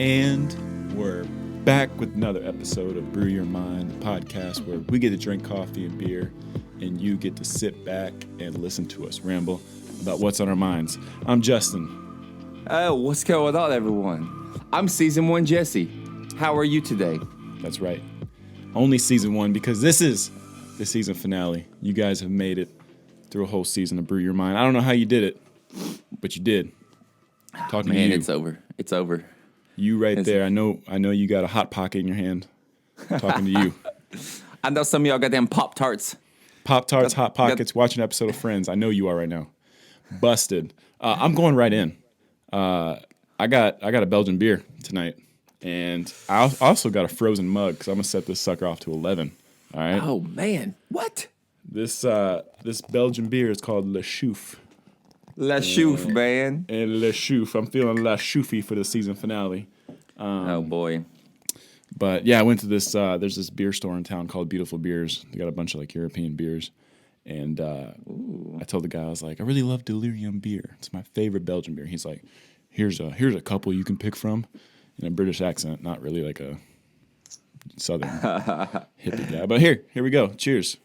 And we're back with another episode of Brew Your Mind, the podcast where we get to drink coffee and beer, and you get to sit back and listen to us ramble about what's on our minds. I'm Justin. Oh, what's going on, everyone? I'm Season 1 Jesse. How are you today? That's right. Only Season 1, because this is the season finale. You guys have made it through a whole season of Brew Your Mind. I don't know how you did it, but you did. Talking to you. It's over. It's over. You right there. I know you got a Hot Pocket in your hand. Talking to you. I know some of y'all got them Pop-Tarts. Pop-Tarts, Hot Pockets, watching an episode of Friends. I know you are right now. Busted. I'm going right in. I got a Belgian beer tonight, and I also got a frozen mug because I'm gonna set this sucker off to 11. All right. Oh man, what? This Belgian beer is called Le Chouffe. La Chouffe, man. And Le Chouffe. I'm feeling La Chouffe for the season finale. Oh boy. But yeah, I went to this. There's this beer store in town called Beautiful Beers. They got a bunch of like European beers, and I told the guy, I was like, I really love Delirium beer. It's my favorite Belgian beer. He's like, here's a couple you can pick from, in a British accent, not really like a Southern hippie guy. But here we go. Cheers.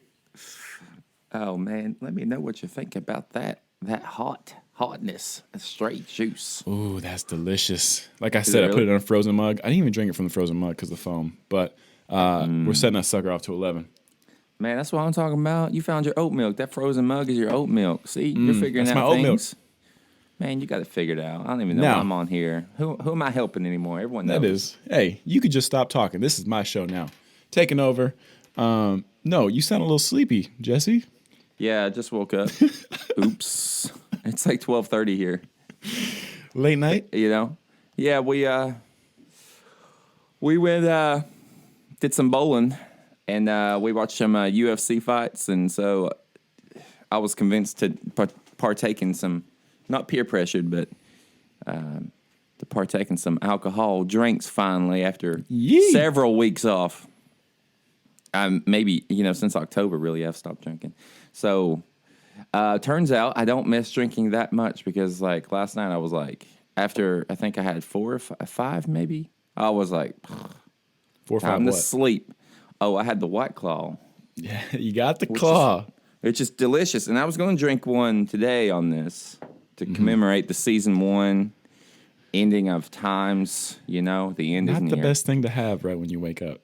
Oh man, let me know what you think about that hotness, a straight juice. Ooh, that's delicious. Like I said, I put it in a frozen mug. I didn't even drink it from the frozen mug because of the foam. But we're setting that sucker off to 11. Man, that's what I'm talking about. You found your oat milk. That frozen mug is your oat milk. See, you're figuring out my oat things. Man, you got it figured out. I don't even know why I'm on here. Who am I helping anymore? Everyone knows. That is. Hey, you could just stop talking. This is my show now. Taking over. No, you sound a little sleepy, Jesse. Yeah, I just woke up. Oops. It's like 12:30 here. Late night? You know? Yeah, we went did some bowling and we watched some UFC fights, and so I was convinced to partake in some, not peer pressured, but to partake in some alcohol drinks finally after several weeks off. Maybe, since October, really, I've stopped drinking. So, turns out I don't miss drinking that much because, like, last night I was like, after I think I had 4 or 5, maybe, I was like, 4 or 5 time to what? sleep. Oh, I had the White Claw. Yeah, you got the claw. It's just delicious. And I was going to drink one today on this to commemorate the season 1 ending of times, the end Not is near. the best thing to have right when you wake up.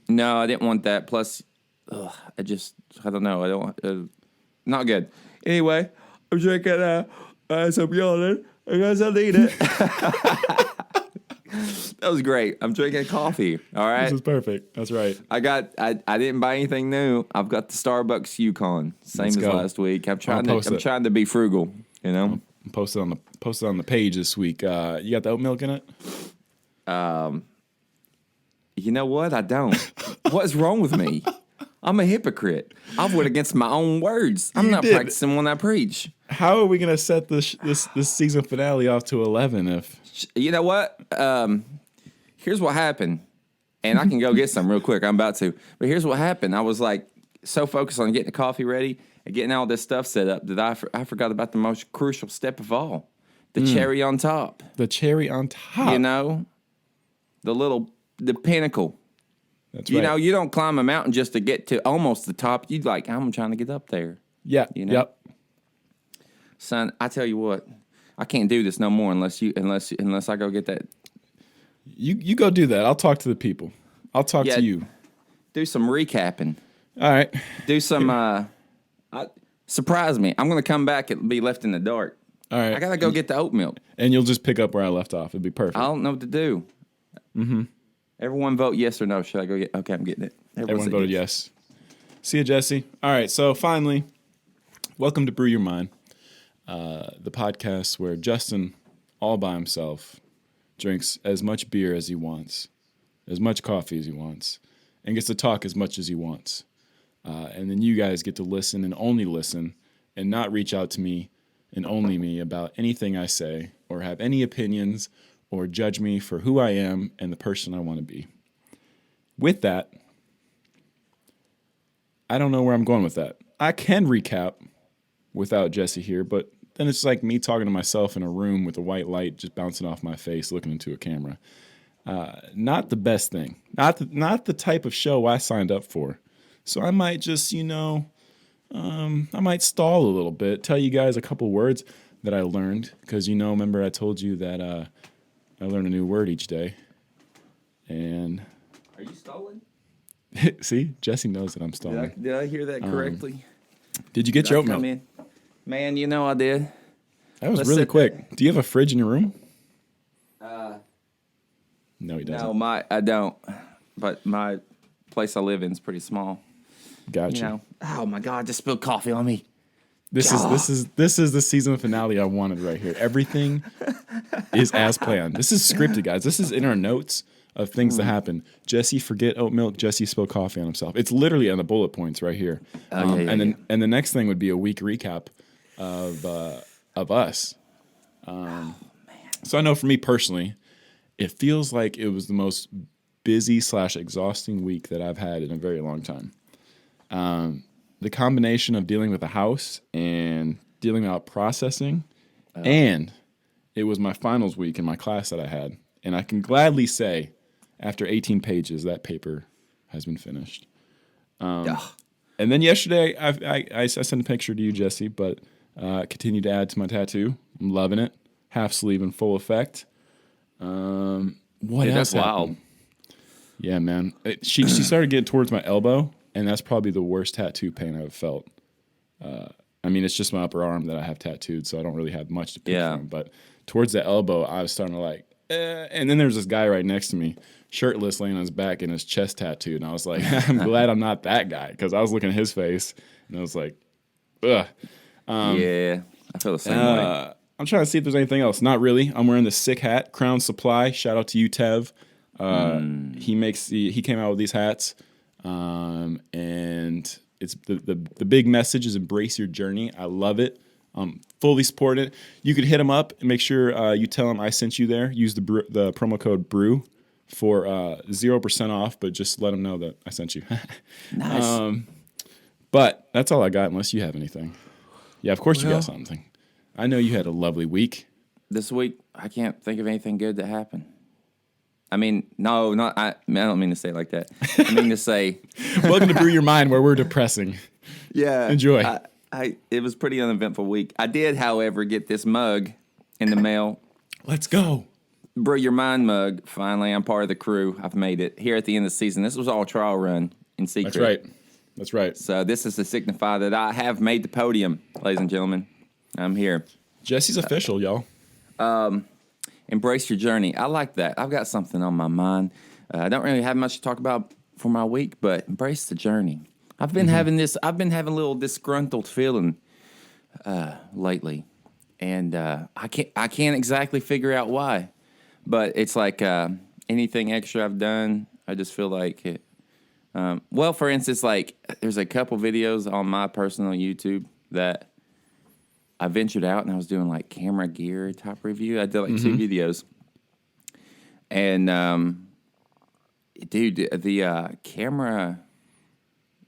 No, I didn't want that. Plus, I don't know. I don't, not good. Anyway, I'm drinking some yawning. I guess I need it. That was great. I'm drinking coffee. All right. This is perfect. That's right. I didn't buy anything new. I've got the Starbucks Yukon, same as last week. I'm trying to be frugal, I'm posted on the page this week. You got the oat milk in it? You know what? I don't. What's wrong with me? I'm a hypocrite. I went against my own words. I'm not practicing when I preach. How are we going to set this season finale off to 11 if... You know what? Here's what happened. And I can go get some real quick. I'm about to. But here's what happened. I was like so focused on getting the coffee ready and getting all this stuff set up that I forgot about the most crucial step of all. The cherry on top. The cherry on top. The pinnacle. That's right. You don't climb a mountain just to get to almost the top. You like, I'm trying to get up there. Yeah. Yep. Son, I tell you what, I can't do this no more unless I go get that. You go do that. I'll talk to the people. I'll talk to you. Do some recapping. All right. Do some surprise me. I'm gonna come back and be left in the dark. All right. I gotta go get the oat milk. And you'll just pick up where I left off. It'd be perfect. I don't know what to do. Mm-hmm. Everyone vote yes or no. Should I go get? Okay, I'm getting it. Everyone voted yes. See you, Jesse. All right. So finally, welcome to Brew Your Mind, the podcast where Justin, all by himself, drinks as much beer as he wants, as much coffee as he wants, and gets to talk as much as he wants. And then you guys get to listen and only listen and not reach out to me and only me about anything I say or have any opinions or judge me for who I am and the person I want to be. With that, I don't know where I'm going with that. I can recap without Jesse here, but then it's like me talking to myself in a room with a white light just bouncing off my face, looking into a camera. not the best thing. Not the type of show I signed up for. So I might just, I might stall a little bit, tell you guys a couple words that I learned. Because, remember I told you that I learn a new word each day. And Are you stalling? see, Jesse knows that I'm stalling. Did I hear that correctly? Did you get your oat milk? In? Man, I did. That was really quick. Do you have a fridge in your room? No, he doesn't. No, I don't. But my place I live in is pretty small. Gotcha. Oh my God! Just spilled coffee on me. This is the season finale I wanted right here. Everything is as planned. This is scripted, guys. This is in our notes of things that happen. Jesse forget oat milk. Jesse spill coffee on himself. It's literally on the bullet points right here. And the next thing would be a week recap of us. So I know for me personally, it feels like it was the most busy / exhausting week that I've had in a very long time. The combination of dealing with the house and dealing out processing, and it was my finals week in my class that I had. And I can gladly say, after 18 pages, that paper has been finished. And then yesterday, I sent a picture to you, Jesse, but continued to add to my tattoo. I'm loving it. Half sleeve in full effect. What else that's happened? wild. Yeah, man. She started getting towards my elbow, and that's probably the worst tattoo pain I've felt. It's just my upper arm that I have tattooed, so I don't really have much to pick from. But towards the elbow, I was starting to and then there's this guy right next to me, shirtless, laying on his back and his chest tattooed. And I was like, I'm glad I'm not that guy, because I was looking at his face, and I was like, ugh. Yeah, I feel the same way. I'm trying to see if there's anything else. Not really. I'm wearing the sick hat, Crown Supply. Shout out to you, Tev. He came out with these hats, and it's the big message is embrace your journey. I love it. Fully support it. You could hit him up and make sure you tell him I sent you there. Use the promo code BREW for 0% off, but just let him know that I sent you. Nice. But that's all I got, unless you have anything. Yeah, of course you got something. I know you had a lovely week. This week, I can't think of anything good that happened. I mean, no, not I don't mean to say it like that. I mean to say, welcome to Brew Your Mind, where we're depressing. Yeah, enjoy. It was a pretty uneventful week. I did, however, get this mug in the mail. Let's go. Brew Your Mind mug. Finally, I'm part of the crew. I've made it here at the end of the season. This was all trial run in secret. That's right. So this is to signify that I have made the podium, ladies and gentlemen. I'm here. Jesse's official, y'all. Embrace your journey. I like that. I've got something on my mind. I don't really have much to talk about for my week, but embrace the journey. I've been having a little disgruntled feeling lately, and I can't exactly figure out why. But it's like anything extra I've done, I just feel like it. For instance, like there's a couple videos on my personal YouTube that I ventured out and I was doing like camera gear type review. I did like 2 videos. And, dude, the camera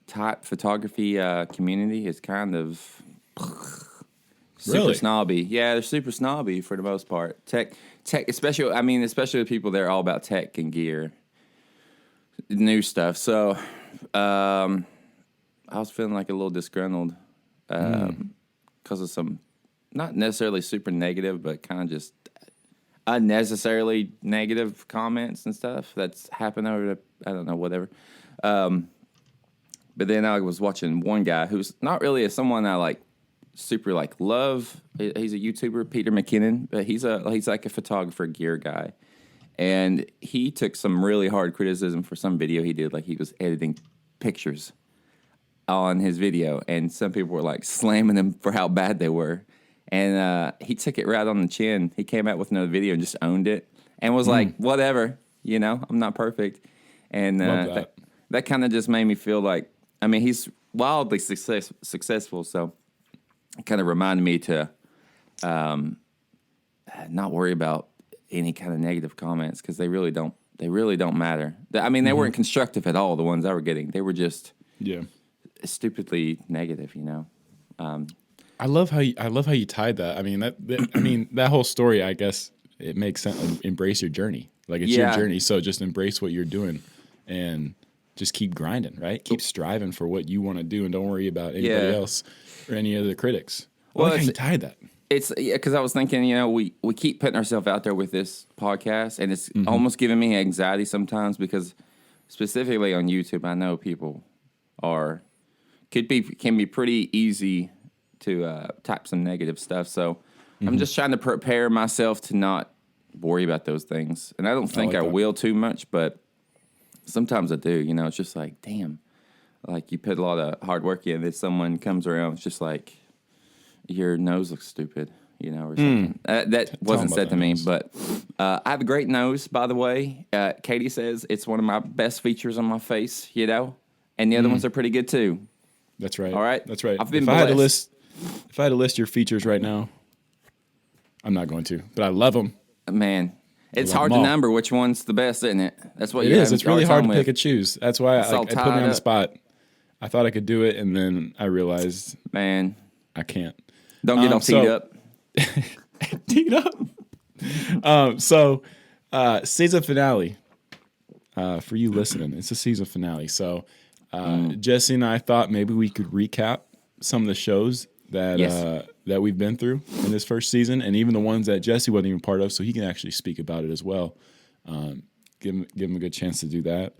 type photography community is kind of super snobby. Yeah, they're super snobby for the most part. Tech, especially with people that are all about tech and gear, new stuff. So I was feeling like a little disgruntled because of some, not necessarily super negative, but kind of just unnecessarily negative comments and stuff that's happened over the, I don't know, whatever. But then I was watching one guy who's not really someone I like super like love. He's a YouTuber, Peter McKinnon, but he's like a photographer gear guy. And he took some really hard criticism for some video he did, like he was editing pictures on his video, and some people were like slamming him for how bad they were. And he took it right on the chin. He came out with another video and just owned it and was like, whatever, I'm not perfect. And that kind of just made me feel like, I mean, he's wildly successful, so it kind of reminded me to not worry about any kind of negative comments, because they really don't matter. I mean, they weren't constructive at all, the ones I were getting. They were just stupidly negative, I love how you tied that. I mean that whole story, I guess it makes sense. Embrace your journey. Like it's your journey. So just embrace what you're doing and just keep grinding, right? Keep striving for what you want to do and don't worry about anybody else or any other critics. Well, I like how you tied that. It's because I was thinking, we keep putting ourselves out there with this podcast, and it's almost giving me anxiety sometimes because specifically on YouTube, I know people can be pretty easy to type some negative stuff. So I'm just trying to prepare myself to not worry about those things. And I don't think I will too much, but sometimes I do. It's just like, damn, like you put a lot of hard work in, and someone comes around, it's just like, your nose looks stupid, or something. That wasn't said to me, but I have a great nose, by the way. Katie says it's one of my best features on my face, and the other ones are pretty good too. That's right. All right? That's right. I've been if I had to list your features right now, I'm not going to, but I love them. Man, it's hard to number which one's the best, isn't it? That's what it is. It's really hard to pick and choose. That's why I put me on the spot. I thought I could do it, and then I realized, man, I can't. Don't get all teed up. Teed up. Season finale. For you listening, it's a season finale. So Jesse and I thought maybe we could recap some of the shows that we've been through in this first season, and even the ones that Jesse wasn't even part of, so he can actually speak about it as well. Give him a good chance to do that.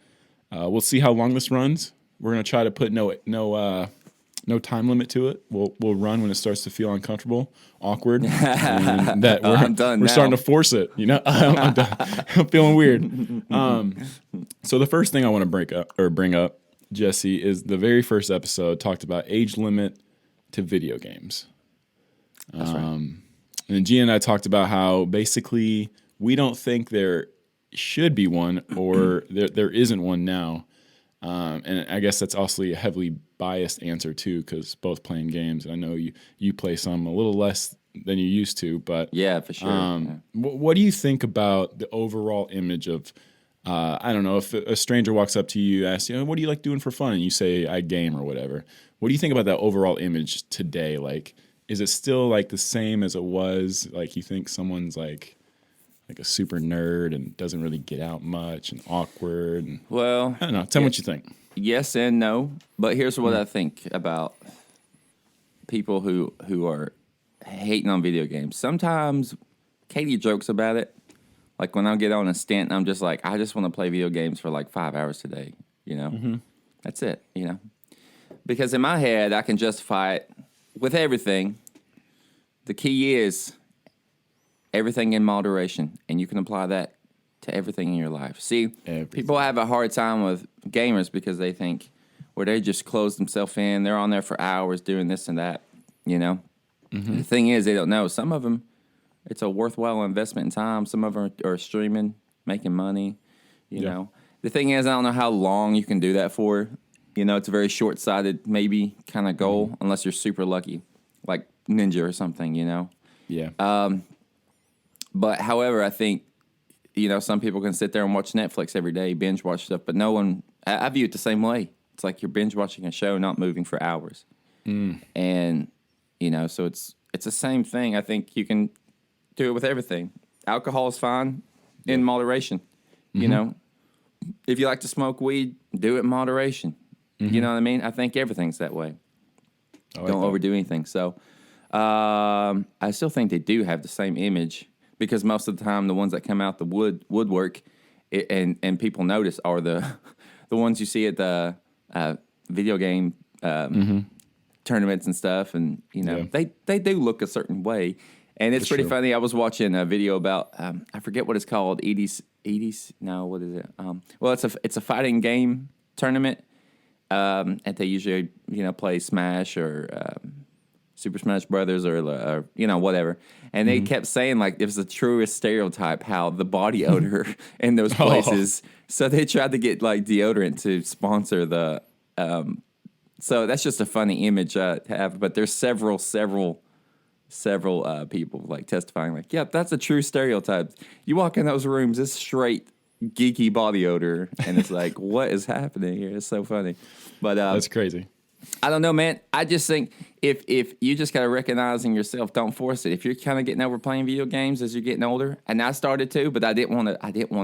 We'll see how long this runs. We're gonna try to put no time limit to it. We'll run when it starts to feel uncomfortable, awkward, and that we're starting to force it. I'm done. I'm feeling weird. So the first thing I want to bring up, Jesse, is the very first episode talked about age limit to video games. That's right. And Gia and I talked about how basically we don't think there should be one, or there isn't one now. And I guess that's also a heavily biased answer too, because both playing games. I know you play some a little less than you used to, but yeah, for sure. What do you think about the overall image of? I don't know, if a stranger walks up to you, asks you, "What do you like doing for fun?" and you say, "I game" or whatever. What do you think about that overall image today? Like, is it still like the same as it was? Like, you think someone's like a super nerd and doesn't really get out much and awkward? And, well, I don't know. Tell me what you think. Yes and no, but here's what I think about people who are hating on video games. Sometimes Katie jokes about it. Like when I get on a stint, I'm just like, I just want to play video games for like 5 hours today. That's it. Because in my head, I can justify it with everything. The key is everything in moderation, and you can apply that to everything in your life. See, people have a hard time with gamers because they think, well, they just close themselves in. They're on there for hours doing this and that, The thing is, they don't know. Some of them, it's a worthwhile investment in time. Some of them are streaming, making money, you know. The thing is, I don't know how long you can do that for. It's a very short-sighted, maybe, kind of goal, unless you're super lucky, like Ninja or something, Yeah. But however, I think, some people can sit there and watch Netflix every day, binge watch stuff, but no one, I view it the same way. It's like you're binge watching a show, not moving for hours. And, so it's the same thing. I think you can do it with everything. Alcohol is fine in moderation. If you like to smoke weed, do it in moderation. You know what I mean? I think everything's that way. Don't overdo anything. So I still think they do have the same image, because most of the time the ones that come out the woodwork and people notice are the ones you see at the video game tournaments and stuff, and they do look a certain way, and it's pretty funny. I was watching a video about I forget what it's called, Edie's. No, what is it? Well, it's a fighting game tournament, and they usually play Smash or Super Smash Brothers or whatever. And they kept saying, like, it was the truest stereotype how the body odor in those places. So they tried to get like deodorant to sponsor the. So that's just a funny image to have. But there's several people like testifying, like, yeah, that's a true stereotype. You walk in those rooms, it's straight geeky body odor, and it's like, what is happening here? It's so funny. But that's crazy. I don't know, man. I just think if you just got to recognize in yourself, don't force it. If you're kind of getting over playing video games as you're getting older, and I started to, but I didn't want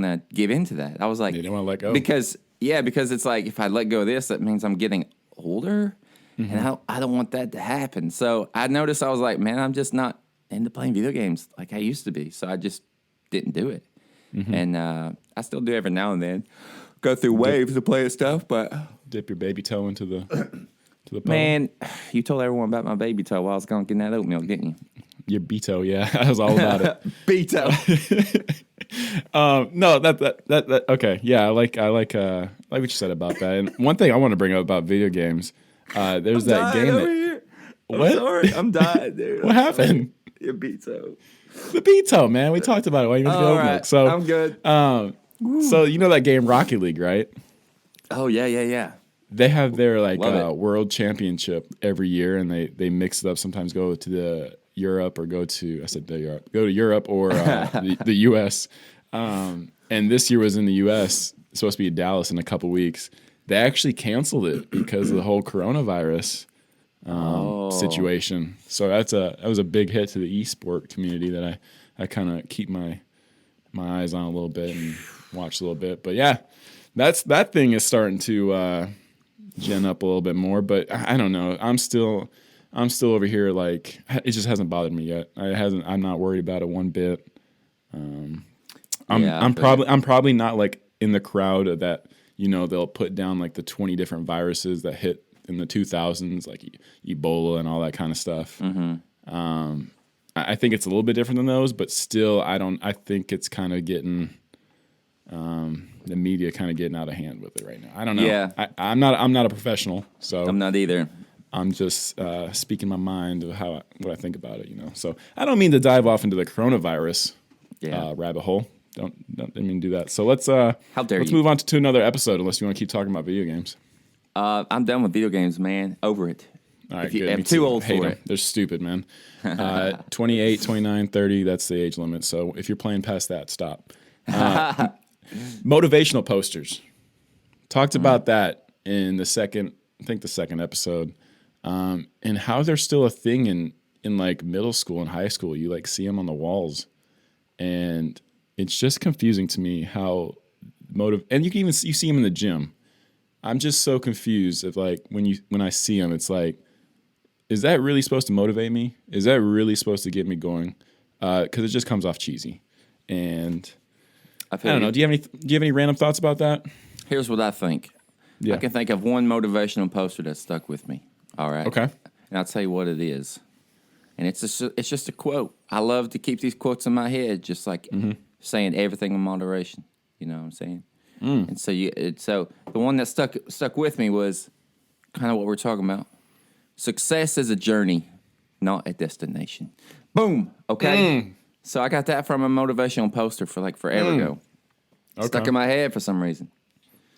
to give into that. I was like, You didn't want to let go because it's like if I let go of this, that means I'm getting older, and I don't want that to happen. So I noticed I was like, man, I'm just not into playing video games like I used to be. So I just didn't do it, and I still do every now and then. Go through waves of playing stuff, but dip your baby toe into the puddle. man, you told everyone about my baby toe while I was going getting that oat milk, didn't you? Your Beto, yeah, I was all about it. Beto. No, that okay, yeah, I like what you said about that. And one thing I want to bring up about video games, there's that game that. Here. What? I'm sorry, I'm dying, dude. What happened? Your Beto. The Beto, man. We talked about it while you went to All oat milk. right, So I'm good. So you know that game Rocket League, right? Oh yeah. They have their like Love it. world championship every year, and they mix it up. Sometimes go to the Europe or go to Europe or the U.S. And this year was in the U.S. It's supposed to be in Dallas in a couple weeks. They actually canceled it because of the whole coronavirus situation. So that was a big hit to the esport community that I kind of keep my eyes on a little bit and watch a little bit. But yeah, that thing is starting to gen up a little bit more. But I don't know. I'm still over here like it just hasn't bothered me yet. I'm not worried about it one bit. I'm probably not like in the crowd that they'll put down like the 20 different viruses that hit in the 2000s, like Ebola and all that kind of stuff. I think it's a little bit different than those, but still, I think it's kind of getting the media kind of getting out of hand with it right now. I don't know. Yeah. I'm not a professional, so I'm not either. I'm just speaking my mind of what I think about it. So I don't mean to dive off into the coronavirus rabbit hole. Didn't mean to do that. So let's How dare let's you. move on to another episode. Unless you want to keep talking about video games. I'm done with video games, man. Over it. All right, You, good. I'm Me too old Hate for 'em. it. They're stupid, man. 28, 29, 30, that's the age limit. So if you're playing past that, stop. Motivational posters. Talked about that in the second episode, and how they're still a thing in like middle school and high school. You like see them on the walls, and it's just confusing to me how and you can even you see them in the gym. I'm just so confused of like when I see them, it's like, is that really supposed to motivate me? Is that really supposed to get me going? Because it just comes off cheesy, and I don't know. Do you have any random thoughts about that? Here's what I think. Yeah. I can think of one motivational poster that stuck with me. All right. Okay. And I'll tell you what it is. And it's just a quote. I love to keep these quotes in my head, just like saying everything in moderation. You know what I'm saying? And so the one that stuck with me was kind of what we're talking about. Success is a journey, not a destination. Boom. Okay. So I got that from a motivational poster for like forever ago. Okay. Stuck in my head for some reason.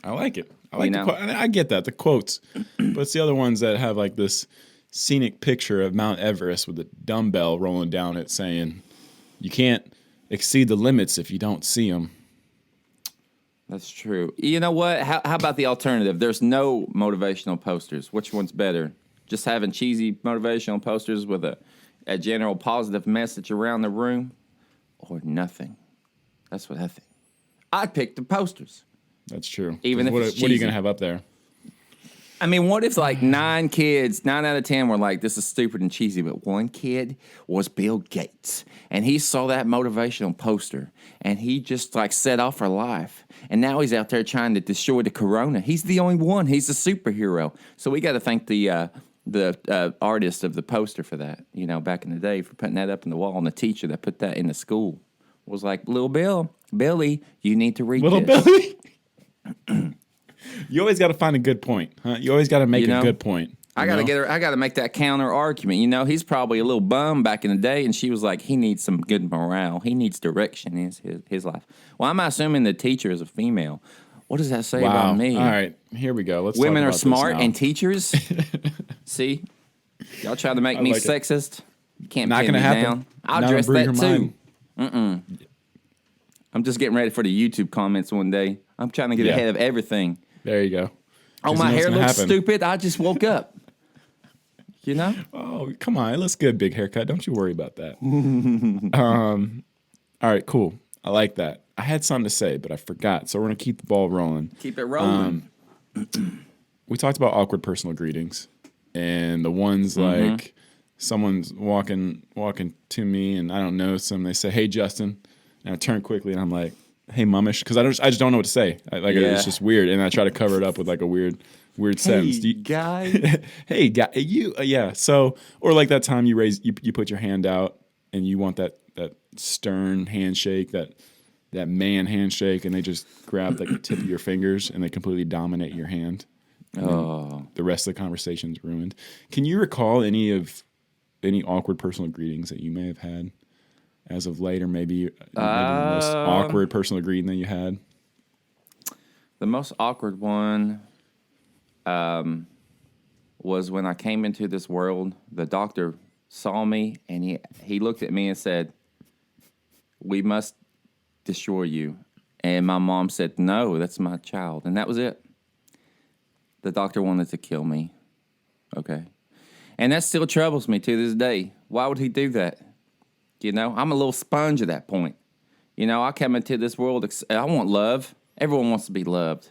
I like it. I like You the know? I get that, the quotes. But it's the other ones that have like this scenic picture of Mount Everest with a dumbbell rolling down it saying, you can't exceed the limits if you don't see them. That's true. You know what? How about the alternative? There's no motivational posters. Which one's better? Just having cheesy motivational posters with a general positive message around the room, or nothing? That's what I think. I'd pick the posters. That's true. Even if what, it's what are you cheesy. going to have up there? I mean, what if like 9 out of 10 were like, this is stupid and cheesy, but one kid was Bill Gates, and he saw that motivational poster, and he just like set off for life, and now he's out there trying to destroy the corona. He's the only one. He's a superhero. So we got to thank the artist of the poster for that, back in the day, for putting that up in the wall, and the teacher that put that in the school was like, Billy, you need to read Little this. Billy? You always got to find a good point, huh? You always got to make a good point. I gotta make that counter argument. He's probably a little bum back in the day, and she was like, he needs some good morale. He needs direction in his life. Well, I'm assuming the teacher is a female. What does that say about me? All right, here we go. Let's Women talk are about smart this now. and teachers. See, y'all try to make me like it. sexist. You can't Not pin going to me happen. down. I'll Not address gonna brew that your too. mind. I'm just getting ready for the YouTube comments one day. I'm trying to get Yeah. ahead of everything. There you go. Oh, 'Cause my you know hair what's gonna looks happen. stupid. I just woke up. You know? Oh, come on. Let's get a big haircut. Don't you worry about that. All right, cool. I like that. I had something to say, but I forgot. So we're going to keep the ball rolling. Keep it rolling. We talked about awkward personal greetings and the ones like someone's walking to me and I don't know some. They say, "Hey, Justin," and I turn quickly and I'm like, "Hey, mummish," because I just don't know what to say. It's just weird, and I try to cover it up with like a weird sentence. Hey, guy. Hey, guy, you, yeah. So, or like that time you put your hand out and you want that stern handshake, that man handshake, and they just grab like the tip of your fingers and they completely dominate your hand. Oh, The rest of the conversation's ruined. Can you recall any awkward personal greetings that you may have had as of late, or maybe the most awkward personal greeting that you had? the most awkward one was when I came into this world. The doctor saw me and he looked at me and said, "We must destroy you." And my mom said, "No, that's my child." And that was it. The doctor wanted to kill me. Okay. And that still troubles me to this day. Why would he do that? You know, I'm a little sponge at that point. You know, I come into this world, I want love. Everyone wants to be loved.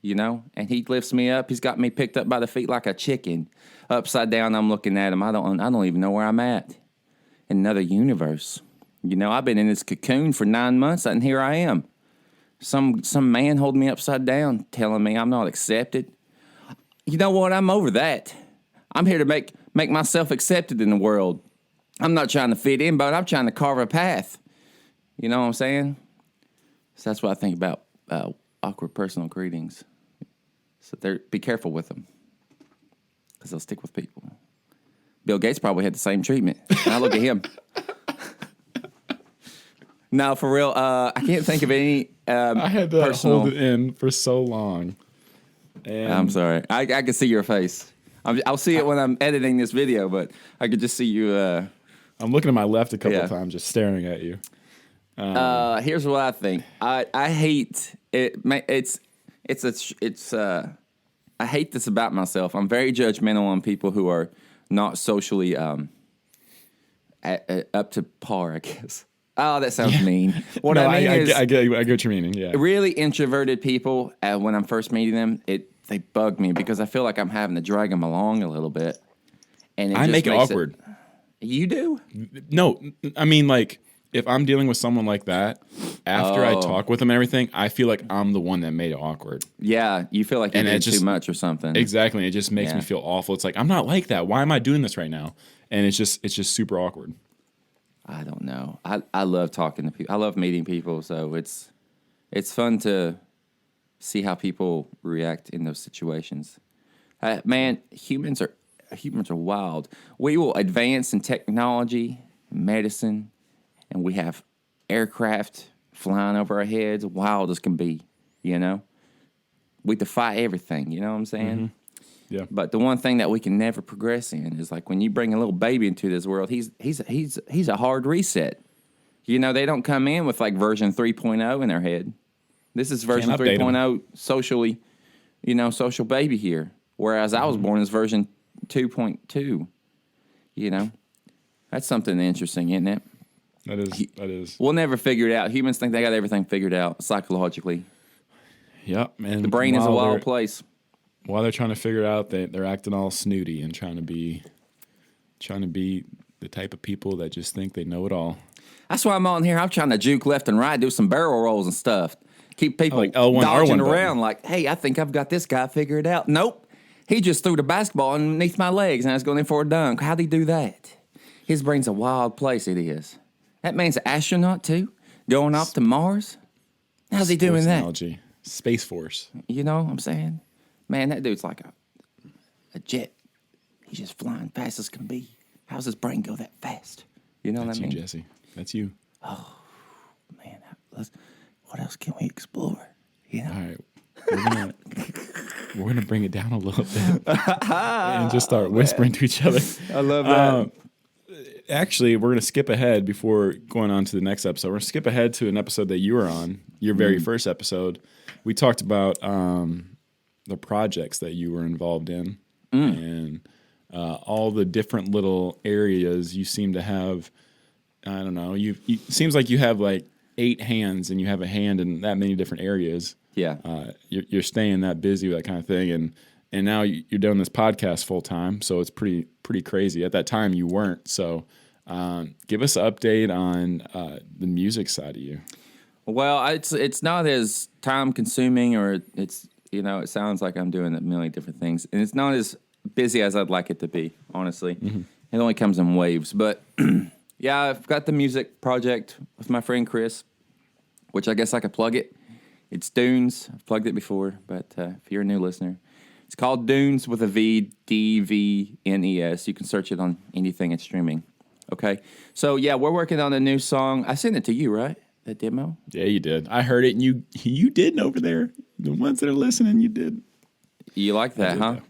You know, and he lifts me up. He's got me picked up by the feet like a chicken. Upside down, I'm looking at him. I don't even know where I'm at. In another universe. You know, I've been in this cocoon for 9 months, and here I am. Some man holding me upside down, telling me I'm not accepted. You know what? I'm over that. I'm here to make myself accepted in the world. I'm not trying to fit in, but I'm trying to carve a path. You know what I'm saying? So that's what I think about awkward personal greetings. So be careful with them, because they'll stick with people. Bill Gates probably had the same treatment. Now look at him. No, for real. I can't think of any. I had to hold it in for so long. And I'm sorry. I can see your face. I'll see it when I'm editing this video, but I could just see you. I'm looking to my left a couple of times, just staring at you. Here's what I think. I hate it. I hate this about myself. I'm very judgmental on people who are not socially up to par, I guess. Oh, that sounds mean. What I mean is, I get what you're meaning. Yeah, really introverted people. When I'm first meeting them, they bug me because I feel like I'm having to drag them along a little bit, and I make it awkward. You do? No, I mean, like, if I'm dealing with someone like that, after I talk with them and everything, I feel like I'm the one that made it awkward. Yeah, you feel like you did too much or something. Exactly. It just makes me feel awful. It's like, I'm not like that. Why am I doing this right now? And it's just super awkward. I don't know. I love talking to people. I love meeting people, so it's fun to see how people react in those situations. Man, humans are wild. We will advance in technology, medicine, and we have aircraft flying over our heads, wild as can be, you know? We defy everything, you know what I'm saying? Mm-hmm. Yeah. But the one thing that we can never progress in is like when you bring a little baby into this world, he's a hard reset. You know, they don't come in with like version 3.0 in their head. This is version 3.0 socially, social baby here. Whereas I was born as version 2.2. You know, that's something interesting, isn't it? That is. We'll never figure it out. Humans think they got everything figured out psychologically. Yep, man. The brain is a wild place. While they're trying to figure it out, they're acting all snooty and trying to be the type of people that just think they know it all. That's why I'm on here. I'm trying to juke left and right, do some barrel rolls and stuff. Keep people like L1, dodging R1 around like, hey, I think I've got this guy figured out. Nope. He just threw the basketball underneath my legs and I was going in for a dunk. How'd he do that? His brain's a wild place, it is. That man's an astronaut, too, going off to Mars. How's he doing that? Analogy. Space Force. You know what I'm saying? Man, that dude's like a jet. He's just flying fast as can be. How's his brain go that fast? You know what I mean? That's you, Jesse. That's you. Oh, man. What else can we explore? You know? All right. We're gonna bring it down a little bit and just start whispering to each other. I love that. Actually, we're going to skip ahead before going on to the next episode. We're going to skip ahead to an episode that you were on, your very first episode. We talked about the projects that you were involved in. And all the different little areas you seem to have. I don't know. You seems like you have like 8 hands, and you have a hand in that many different areas. Yeah. You're staying that busy with that kind of thing, and now you're doing this podcast full time, so it's pretty crazy. At that time, you weren't. So, give us an update on the music side of you. Well, it's not as time consuming, or it's it sounds like I'm doing a million different things, and it's not as busy as I'd like it to be. Honestly, It only comes in waves. But yeah, I've got the music project with my friend Chris, which I guess I could plug it. It's Dunes. I've plugged it before, but if you're a new listener, it's called Dunes with a V, DVNES. You can search it on anything it's streaming. Okay, so yeah, we're working on a new song. I sent it to you, right? The demo? Yeah, you did. I heard it, and you did over there. The ones that are listening, you did. You like that, huh?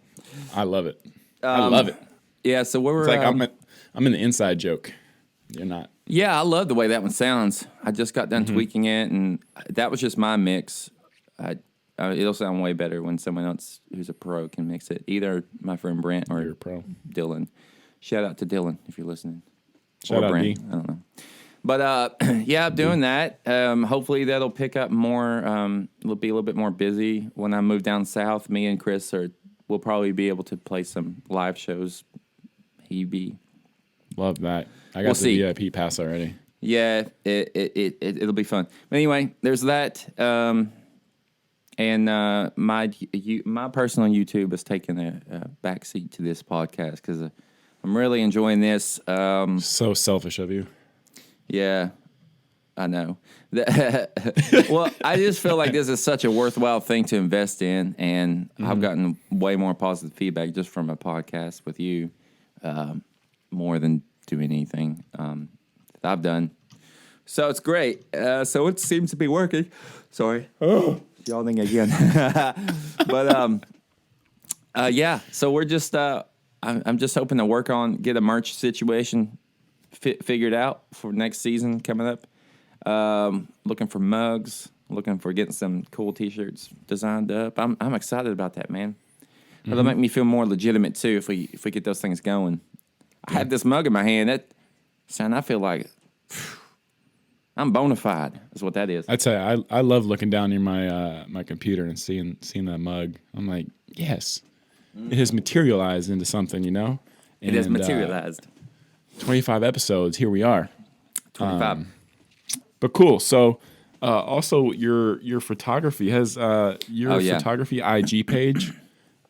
I love it. I love it. Yeah, so we're It's like I'm in the inside joke. You're not. Yeah, I love the way that one sounds. I just got done tweaking it, and that was just my mix. It'll sound way better when someone else who's a pro can mix it. Either my friend Brent or You're a pro. Dylan. Shout out to Dylan if you're listening. Shout out Brent. D. I don't know. But yeah, I'm doing that. Hopefully that'll pick up more. It'll be a little bit more busy when I move down south. Me and Chris will probably be able to play some live shows. Love that. I got We'll the see. VIP pass already. Yeah, it'll be fun. But anyway, there's that. And my personal YouTube has taken a backseat to this podcast because I'm really enjoying this. So selfish of you. Yeah, I know. Well, I just feel like this is such a worthwhile thing to invest in, and I've gotten way more positive feedback just from a podcast with you, more than doing anything that I've done. So it's great. So it seems to be working. Sorry. Oh, yawning again. But yeah. So we're just. I'm just hoping to get a merch situation figured out for next season coming up. Looking for mugs. Looking for getting some cool T-shirts designed up. I'm excited about that, man. It'll make me feel more legitimate too if we get those things going. I have this mug in my hand. I feel like I'm bona fide. Is what that is. I tell you, I love looking down near my computer and seeing that mug. I'm like, yes, it has materialized into something, And, it has materialized. 25 episodes. Here we are. 25. But cool. So, also your photography has photography IG page.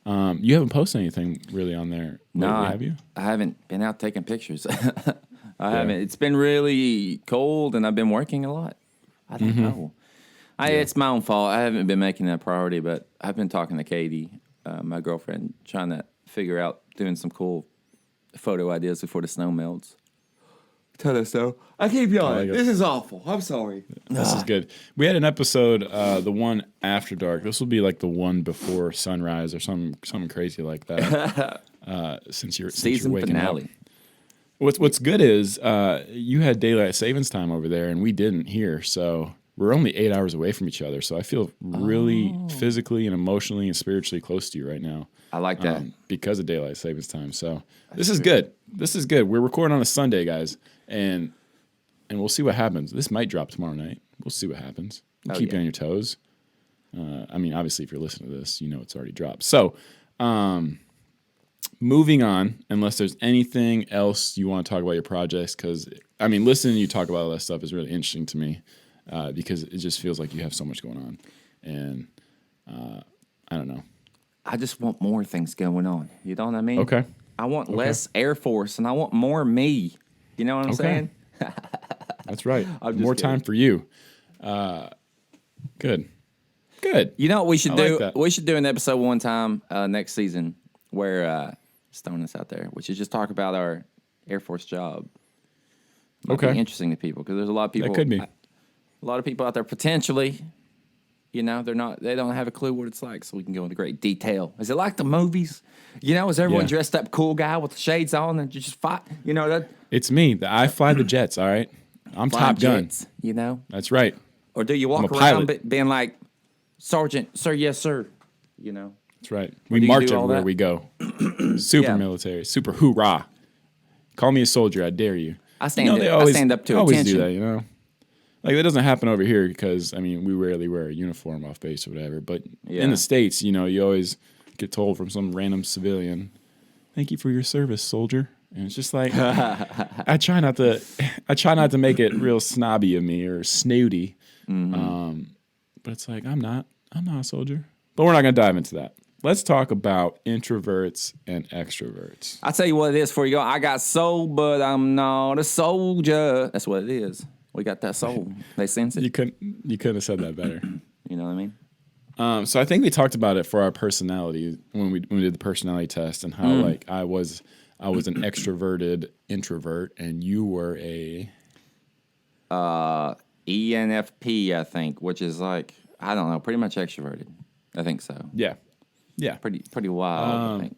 You haven't posted anything really on there lately, have you? I haven't been out taking pictures. I haven't. It's been really cold, and I've been working a lot. I don't know. It's my own fault. I haven't been making that a priority, but I've been talking to Katie, my girlfriend, trying to figure out doing some cool photo ideas before the snow melts. Tell us so. I keep yawning. This is awful. I'm sorry. This is good. We had an episode, the one after dark. This will be like the one before sunrise or something crazy like that. Since you're waking finale. Up. What's good is you had daylight savings time over there, and we didn't here. So we're only 8 hours away from each other. So I feel really physically and emotionally and spiritually close to you right now. I like that. Because of daylight savings time. So this is good. This is good. We're recording on a Sunday, guys, and we'll see what happens. This might drop tomorrow night. We'll see what happens. We'll keep you on your toes. Obviously, if you're listening to this, it's already dropped. So, moving on, unless there's anything else you want to talk about your projects, because, listening to you talk about all that stuff is really interesting to me because it just feels like you have so much going on. And I don't know. I just want more things going on. You know what I mean? Okay. I want less Air Force, and I want more me. You know what I'm saying? That's right. More time for you. Good. You know what we should do? Like We should do an episode one time next season where throwing this out there, which is just talk about our Air Force job. Might be interesting to people because there's a lot of people. That could be. A lot of people out there potentially. They don't have a clue what it's like, so we can go into great detail. Is it like the movies? Is everyone dressed up cool guy with the shades on and you just fight? It's me. I fly the jets, all right? I'm Top Gun. Jets, That's right. Or do you walk I'm a around pilot. being like, Sergeant, sir, yes, sir? That's right. We do you march do all everywhere that? we go. Super Yeah. military. Super hoorah. Call me a soldier. I dare you. I stand up to they always attention. do that, you know? Like, that doesn't happen over here because, I mean, we rarely wear a uniform off base or whatever. But Yeah. in the States, you know, you always get told from some random civilian, thank you for your service, soldier. And it's just like, I try not to make it real snobby of me or snooty. But it's like, I'm not a soldier. But we're not going to dive into that. Let's talk about introverts and extroverts. I'll tell you what it is before you go. I got soul, but I'm not a soldier. That's what it is. We got that soul. They sense it. You couldn't have said that better. You know what I mean? So I think we talked about it for our personality when we did the personality test and how like I was an extroverted introvert and you were a ENFP, I think, which is like, I don't know, pretty much extroverted. I think so. yeah. Pretty wild, I think.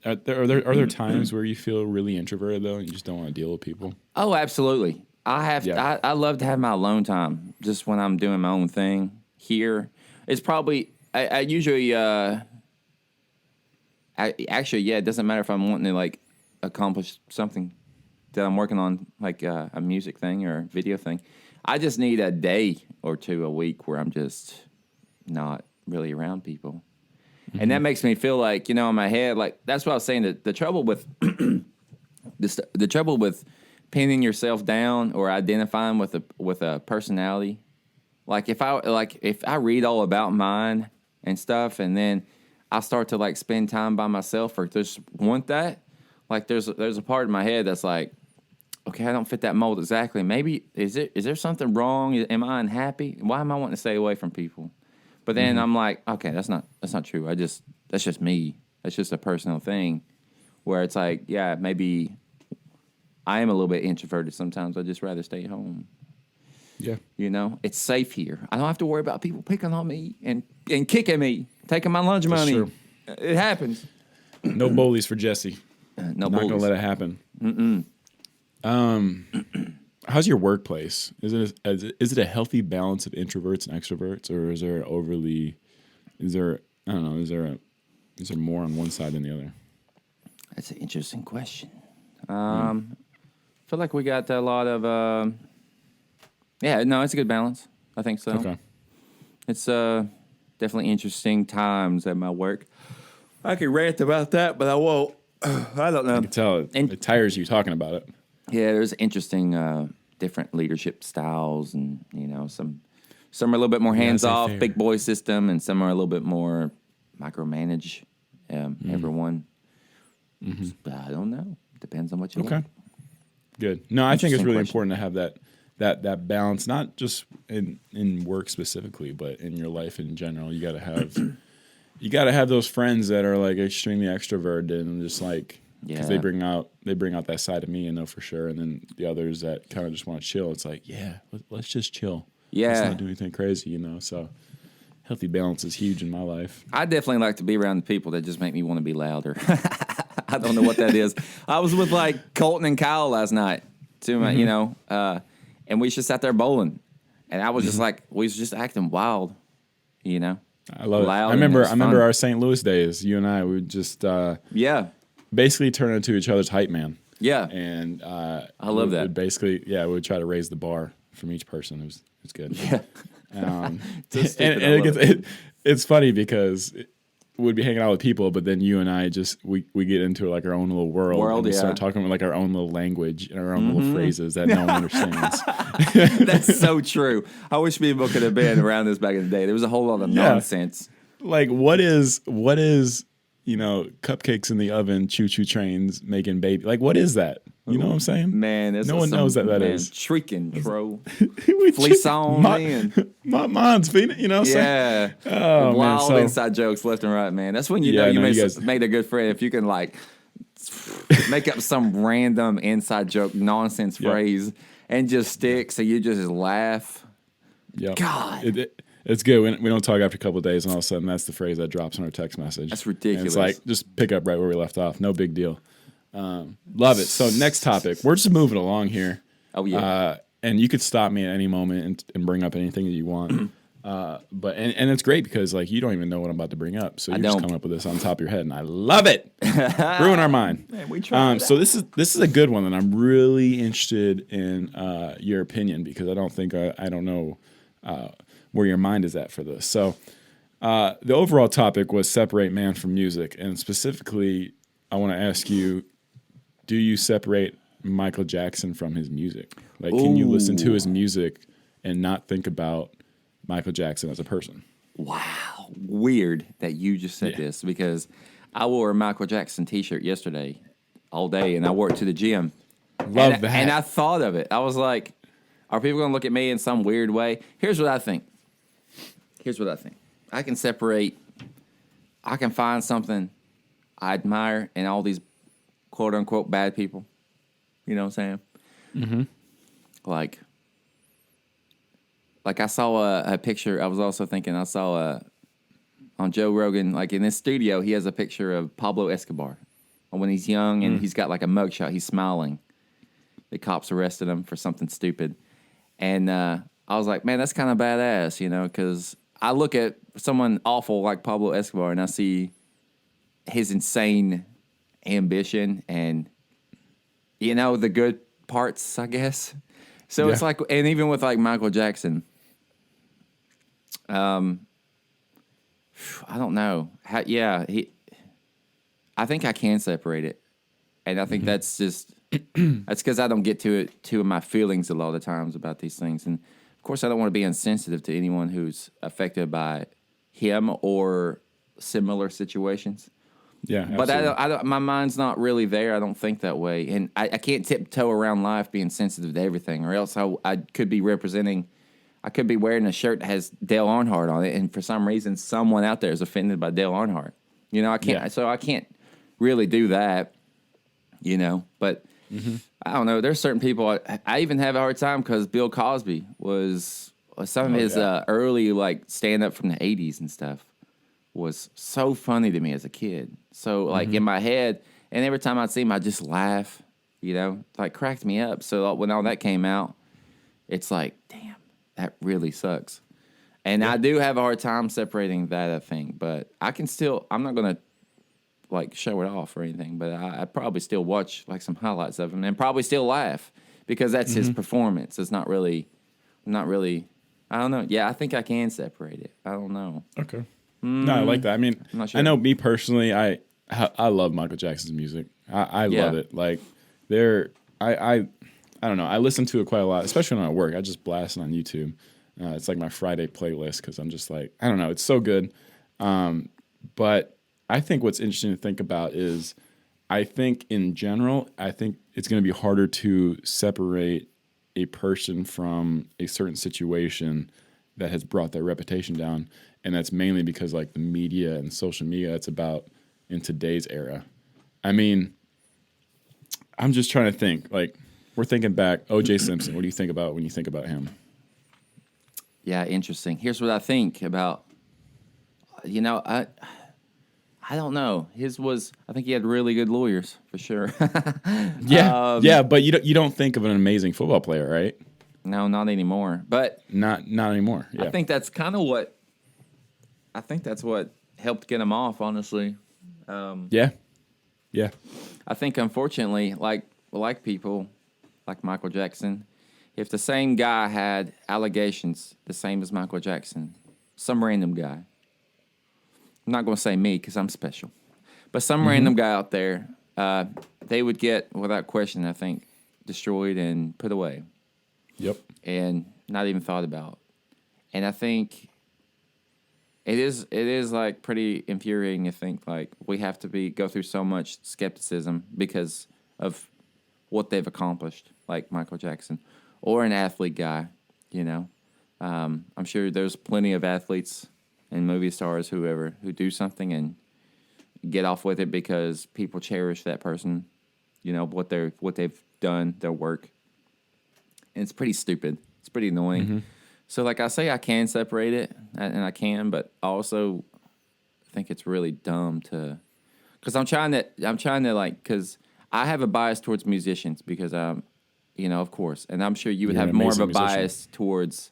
Are there times where you feel really introverted though and you just don't want to deal with people? Oh, absolutely. Yeah. I love to have my alone time just when I'm doing my own thing. Here, it's probably I usually actually it doesn't matter if I'm wanting to like accomplish something that I'm working on, like a music thing or a video thing. I just need a day or two a week where I'm just not really around people. And that makes me feel like, you know, in my head, like that's what I was saying. The trouble with the trouble with pinning yourself down or identifying with a personality, like if I read all about mine and stuff, and then I start to like spend time by myself or just want that, like there's a part of my head that's like, okay, I don't fit that mold exactly. Maybe is there something wrong? Am I unhappy? Why am I wanting to stay away from people? But then I'm like, okay, that's not true. That's just me. That's just a personal thing where it's like, yeah, maybe I am a little bit introverted sometimes. I'd just rather stay home. Yeah. You know, it's safe here. I don't have to worry about people picking on me and kicking me, taking my lunch money. true. It happens. No bullies for Jesse. No Not bullies. gonna let it happen. How's your workplace? Is it a healthy balance of introverts and extroverts, or is there more on one side than the other? That's an interesting question. I feel like we got a lot of it's a good balance. I think so. Okay. It's definitely interesting times at my work. I could rant about that, but I won't. I don't know. I can tell it tires you talking about it. Yeah, there's interesting different leadership styles, and you know, some are a little bit more hands off, fair. big boy system, and some are a little bit more micromanage everyone. But I don't know. Depends on what you Okay. like. Good. No, I think it's Interesting really question. important to have that balance, not just in work specifically, but in your life in general. You gotta have those friends that are like extremely extroverted and just like because they bring out that side of me, you know, for sure. And then the others that kind of just want to chill. It's like, yeah, let's just chill. Let's Yeah. not do anything crazy, you know. So healthy balance is huge in my life. I definitely like to be around the people that just make me want to be louder. I don't know what that is. I was with like Colton and Kyle last night, you know, and we just sat there bowling, and I was just like, we was just acting wild, you know. I love Loud, it. I and it remember was fun. our St. Louis days. You and I would just basically turn into each other's hype man. Yeah. And I love that. Would basically, we would try to raise the bar from each person. It was good. Yeah. And it's funny because we'd be hanging out with people, but then you and I we get into like our own little world and we start talking with like our own little language and our own little phrases that no one understands. That's so true. I wish people could have been around this back in the day. There was a whole lot of nonsense. Like what is you know, cupcakes in the oven, choo-choo trains making baby. Like what is that? You know what I'm saying? Man, no one knows that is. Shrieking, bro. We Fleece on, man. Mine's feeding, you know what I'm saying? Yeah. Oh, Wild man. So, inside jokes left and right, man. That's when you know you made a good friend. If you can, like, make up some random inside joke nonsense phrase and just stick so you just laugh. Yep. God. It's good. We don't talk after a couple of days, and all of a sudden that's the phrase that drops in our text message. That's ridiculous. And it's like, just pick up right where we left off. No big deal. Love it. So next topic. We're just moving along here. Oh, yeah. And you could stop me at any moment and bring up anything that you want. But it's great because like you don't even know what I'm about to bring up, so you're just don't. coming up with this on top of your head, and I love it. Brewing our mind. Man, we tried So this is a good one, and I'm really interested in your opinion because I don't think I don't know where your mind is at for this. So the overall topic was separate man from music, and specifically, I want to ask you: do you separate Michael Jackson from his music? Like, can you listen to his music and not think about Michael Jackson as a person? Wow. Weird that you just said this because I wore a Michael Jackson t-shirt yesterday all day and I wore it to the gym. Love that. And I thought of it. I was like, are people going to look at me in some weird way? Here's what I think. I can separate, I can find something I admire in all these quote unquote bad people. You know what I'm saying? Mm-hmm. Like I saw a picture. I was also thinking I saw on Joe Rogan, like in his studio, he has a picture of Pablo Escobar when he's young and he's got like a mugshot. He's smiling. The cops arrested him for something stupid. And I was like, man, that's kind of badass, you know, because I look at someone awful like Pablo Escobar and I see his insane ambition and, you know, the good parts, I guess. So it's like, and even with like Michael Jackson, I don't know. I think I can separate it. And I think that's just, that's because I don't get to my feelings a lot of times about these things. And of course, I don't want to be insensitive to anyone who's affected by him or similar situations. Yeah, but I don't, my mind's not really there. I don't think that way, and I can't tiptoe around life being sensitive to everything, or else I could be representing. I could be wearing a shirt that has Dale Earnhardt on it, and for some reason, someone out there is offended by Dale Earnhardt. You know, I can't. Yeah. So I can't really do that. You know, but I don't know. There's certain people. I even have a hard time because Bill Cosby was some of his early like stand up from the '80s and stuff was so funny to me as a kid. So, like, in my head, and every time I'd see him, I'd just laugh, you know, like, cracked me up. So, when all that came out, it's like, damn, that really sucks. And I do have a hard time separating that, I think. But I can still, I'm not going to, like, show it off or anything. But I probably still watch, like, some highlights of him and probably still laugh because that's his performance. It's not really, I don't know. Yeah, I think I can separate it. I don't know. Okay. No, I like that. I mean, sure. I know me personally, I love Michael Jackson's music. I love it. Like I don't know. I listen to it quite a lot, especially when I'm at work. I just blast it on YouTube. It's like my Friday playlist because I'm just like, I don't know. It's so good. But I think what's interesting to think about is I think in general, I think it's going to be harder to separate a person from a certain situation that has brought their reputation down. And that's mainly because like the media and social media it's about in today's era. I mean, I'm just trying to think. Like, we're thinking back, O.J. Simpson. What do you think about when you think about him? Yeah, interesting. Here's what I think about, you know, I don't know. His was, I think he had really good lawyers, for sure. Yeah, but you don't think of an amazing football player, right? No, not anymore. But not anymore. Yeah. I think that's kind of what, that's what helped get him off, honestly. Yeah. I think, unfortunately, like people, like Michael Jackson, if the same guy had allegations the same as Michael Jackson, some random guy, I'm not going to say me because I'm special, but some random guy out there, they would get, without question, I think, destroyed and put away. Yep. And not even thought about. And I think it is like pretty infuriating to think like we have to go through so much skepticism because of what they've accomplished, like Michael Jackson or an athlete guy, you know. I'm sure there's plenty of athletes and movie stars, who do something and get off with it because people cherish that person, you know, what they've done, their work. And it's pretty stupid. It's pretty annoying. So, like I say, I can separate it, and I can, but I also think it's really dumb to, because I'm trying to like, because I have a bias towards musicians because you know, of course, and I'm sure you would have more of a bias towards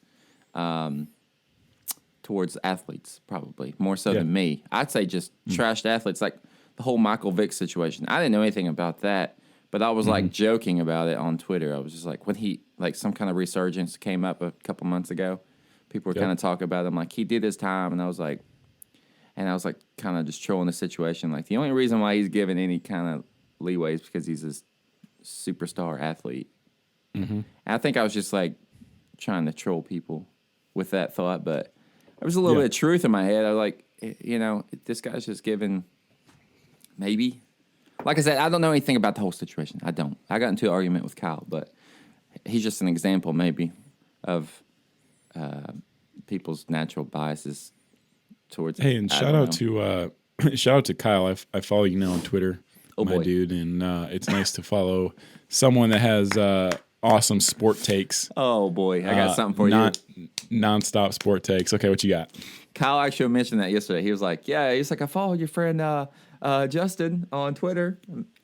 towards athletes, probably more so Yeah. than me. I'd say just trashed athletes, like the whole Michael Vick situation. I didn't know anything about that, but I was like joking about it on Twitter. I was just like, when he, like, some kind of resurgence came up a couple months ago, people were Yep. kind of talking about him, like, he did his time, and I was like, kind of just trolling the situation. Like, the only reason why he's given any kind of leeway is because he's a superstar athlete. And I think I was just like trying to troll people with that thought, but there was a little bit of truth in my head. I was like, this guy's just giving, maybe. Like I said, I don't know anything about the whole situation. I don't. I got into an argument with Kyle, but he's just an example, maybe, of people's natural biases towards. Hey, and shout out to Kyle. I follow you now on Twitter, my boy. dude, and it's nice to follow someone that has awesome sport takes. Oh boy, I got something for you. Nonstop sport takes. Okay, what you got? Kyle actually mentioned that yesterday. He was like, I followed your friend Justin on Twitter.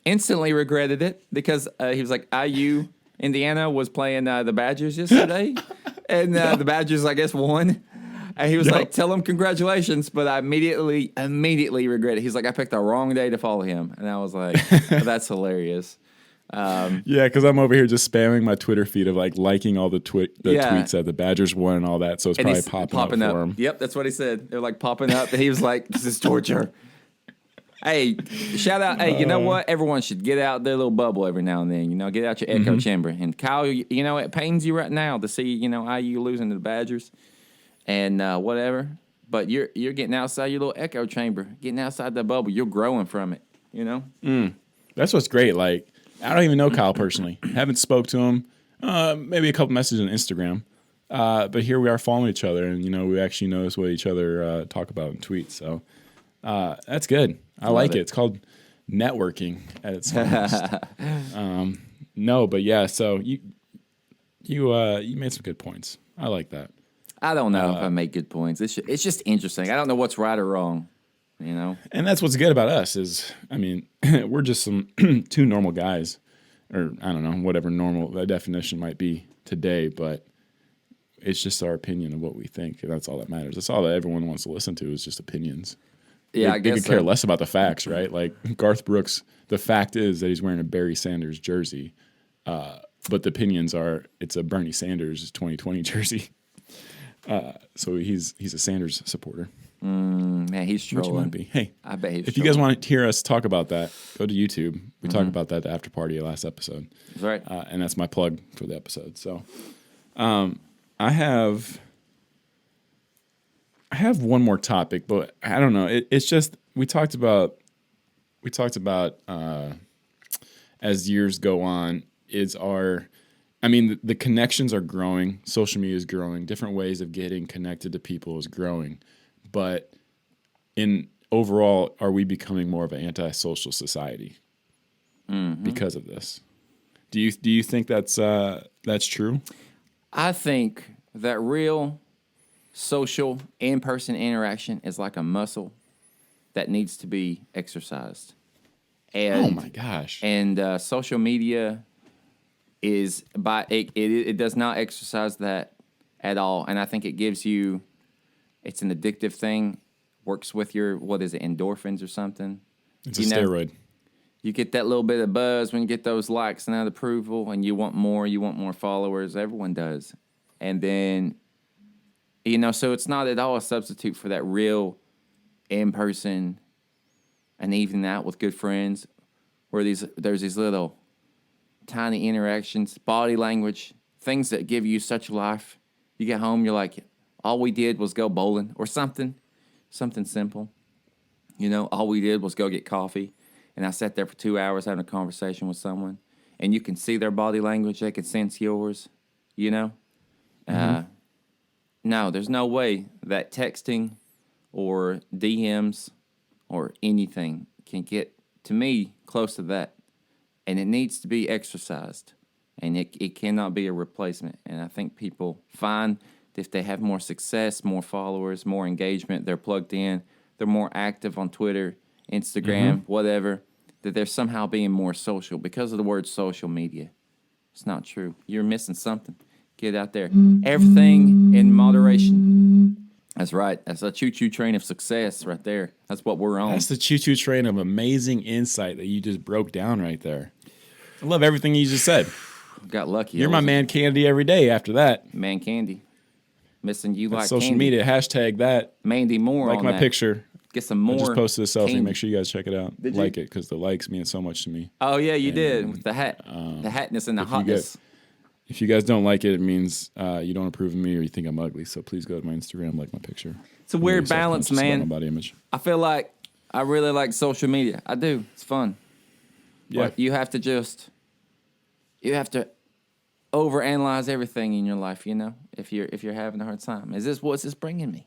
Instantly regretted it because he was like, IU Indiana was playing the Badgers yesterday, and the Badgers, I guess, won. And he was like, tell him congratulations, but I immediately regret it. He's like, I picked the wrong day to follow him. And I was like, that's hilarious. Yeah, because I'm over here just spamming my Twitter feed of like liking all the tweets that the Badgers won and all that. So it's And probably he's popping up for him. Yep, that's what he said. They're like popping up, and he was like, this is torture. Hey, shout out. Hey, you know what? Everyone should get out their little bubble every now and then. Get out your echo chamber. And Kyle, it pains you right now to see, IU losing to the Badgers and whatever. But you're getting outside your little echo chamber, getting outside that bubble. You're growing from it, That's what's great. Like, I don't even know Kyle personally. Haven't spoke to him. Maybe a couple messages on Instagram. But here we are following each other, and we actually notice what each other talk about in tweets. So that's good. I like it. It's called networking at its finest. No, but yeah. So you made some good points. I like that. I don't know if I make good points. It's just interesting. I don't know what's right or wrong. And that's what's good about us is, I mean, we're just some two normal guys, or I don't know, whatever normal the definition might be today, but it's just our opinion of what we think, and that's all that matters. That's all that everyone wants to listen to is just opinions. Yeah, I guess they could care less about the facts, right? Like Garth Brooks, the fact is that he's wearing a Barry Sanders jersey, but the opinions are it's a Bernie Sanders 2020 jersey. So he's a Sanders supporter. Man, he's trolling. Which you might be. Hey, I bet he's if you guys want to hear us talk about that, go to YouTube. We talk about that at the after party last episode. That's right. And that's my plug for the episode. So I have one more topic, but I don't know. It's just we talked about as years go on, the connections are growing. Social media is growing. Different ways of getting connected to people is growing. But in overall, are we becoming more of an antisocial society because of this? Do you think that's true? I think that real social in-person interaction is like a muscle that needs to be exercised. And, oh my gosh! And social media is it does not exercise that at all. And I think it gives you. It's an addictive thing. Works with your, what is it, endorphins or something? It's a steroid. You get that little bit of buzz when you get those likes and that approval, and you want more followers. Everyone does. And then, so it's not at all a substitute for that real in-person and evening out with good friends where there's these little tiny interactions, body language, things that give you such life. You get home, you're like, all we did was go bowling or something simple. All we did was go get coffee. And I sat there for 2 hours having a conversation with someone. And you can see their body language. They can sense yours, No, there's no way that texting or DMs or anything can get, to me, close to that. And it needs to be exercised. And it cannot be a replacement. And I think people find if they have more success, more followers, more engagement, they're plugged in, they're more active on Twitter, Instagram, whatever, that they're somehow being more social because of the word social media. It's not true. You're missing something. Get out there. Everything in moderation. That's right. That's a choo-choo train of success right there. That's what we're on. That's the choo-choo train of amazing insight that you just broke down right there. I love everything you just said. Got lucky. You're my man candy every day after that. Man candy. Missing you That's like social candy. media, hashtag that. Mandy Moore Like on my that. picture. Get some more. I just posted a selfie. candy. Make sure you guys check it out. Did you? Like it, because the likes mean so much to me. Oh, yeah, you did. With the hat. The hatness and the hotness. If you guys don't like it, it means you don't approve of me or you think I'm ugly. So please go to my Instagram, like my picture. It's a weird balance, man. My body image. I feel like I really like social media. I do. It's fun. Yeah. But you have to overanalyze everything in your life, you know, if you're having a hard time. What's this bringing me?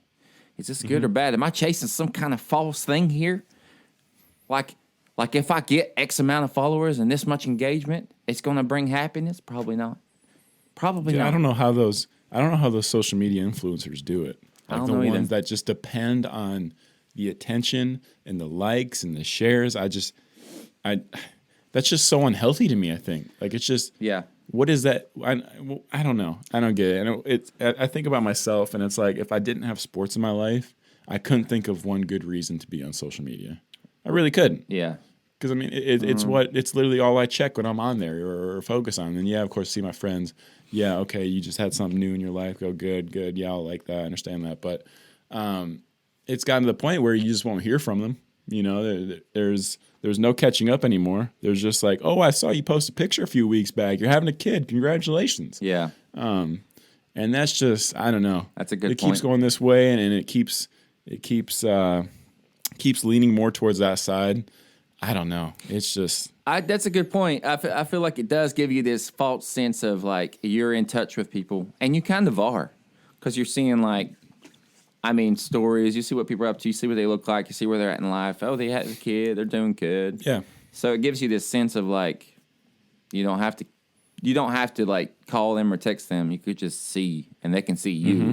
Is this good or bad? Am I chasing some kind of false thing here? Like if I get X amount of followers and this much engagement, it's going to bring happiness? Probably not. Probably not. I don't know how those social media influencers do it. Like the ones that just depend on the attention and the likes and the shares. That's just so unhealthy to me, I think. Like it's just what is that? I don't know. I don't get it. I think about myself, and it's like if I didn't have sports in my life, I couldn't think of one good reason to be on social media. I really couldn't. Yeah. Because I mean, it's literally all I check when I'm on there or focus on. And yeah, of course, see my friends. Yeah, okay, you just had something new in your life. Go good. Yeah, I'll like that. I understand that. But it's gotten to the point where you just won't hear from them. You know, there's no catching up anymore. There's just like, oh, I saw you post a picture a few weeks back. You're having a kid. Congratulations. Yeah. And that's just, I don't know. That's a good point. It keeps going this way, and it keeps leaning more towards that side. I don't know. It's just... that's a good point. I feel like it does give you this false sense of, like, you're in touch with people. And you kind of are. Because you're seeing, like, stories. You see what people are up to. You see what they look like. You see where they're at in life. Oh, they had a kid. They're doing good. Yeah. So it gives you this sense of, like, you don't have to, like, call them or text them. You could just see, and they can see you. Mm-hmm.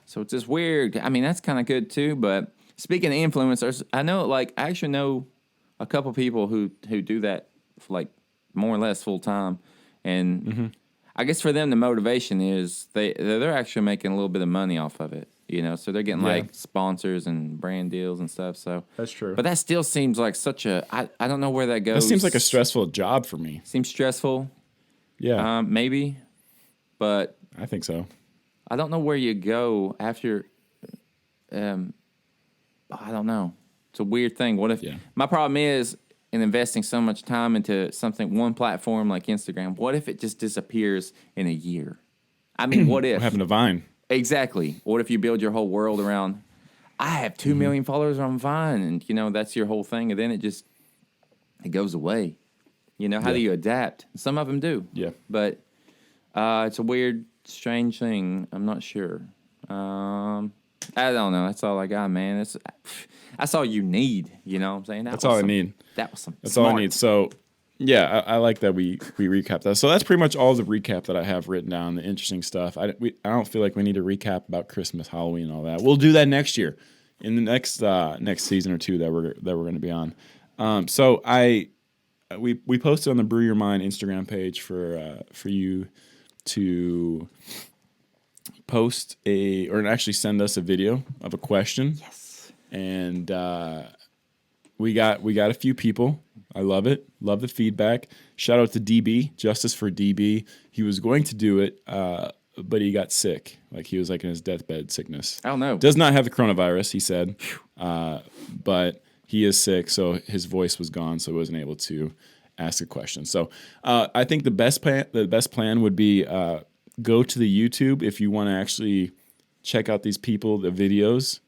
So it's just weird. That's kind of good, too. But speaking of influencers, I actually know a couple people who do that for like more or less full time, and I guess for them the motivation is they're actually making a little bit of money off of it, you know. So they're getting like sponsors and brand deals and stuff. So that's true. But that still seems like such a I don't know where that goes. That seems like a stressful job for me. Seems stressful. Yeah. Maybe, but I think so. I don't know where you go after. I don't know. It's a weird thing. What if my problem is in investing so much time into one platform like Instagram, what if it just disappears in a year? What if? What happened to Vine? Exactly. What if you build your whole world around, I have 2 million followers on Vine, and, you know, that's your whole thing, and then it goes away. You know, how do you adapt? Some of them do. Yeah. But it's a weird, strange thing. I'm not sure. I don't know. That's all I got, man. That's all you need. You know what I'm saying? That's all I need. That was some. That's smart. all I need. So, yeah, I like that we recap that. So that's pretty much all the recap that I have written down. The interesting stuff. I don't feel like we need to recap about Christmas, Halloween, and all that. We'll do that next year, in the next season or two that we're going to be on. So we posted on the Brew Your Mind Instagram page for you to post or actually send us a video of a question. Yes. And we got a few people. I love it. Love the feedback. Shout out to DB, Justice for DB. He was going to do it, but he got sick. Like he was like in his deathbed sickness. I don't know. Does not have the coronavirus, he said, but he is sick, so his voice was gone, so he wasn't able to ask a question. So I think the best plan would be go to the YouTube if you want to actually check out these people, the videos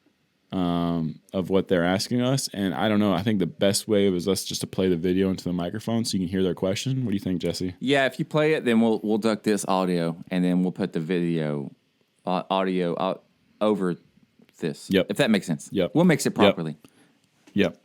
of what they're asking us. And I don't know, I think the best way was us just to play the video into the microphone so you can hear their question. What do you think, Jesse? Yeah, if you play it, then we'll duck this audio, and then we'll put the video audio over this. Yep. If that makes sense. Yep. We'll mix it properly. Yep.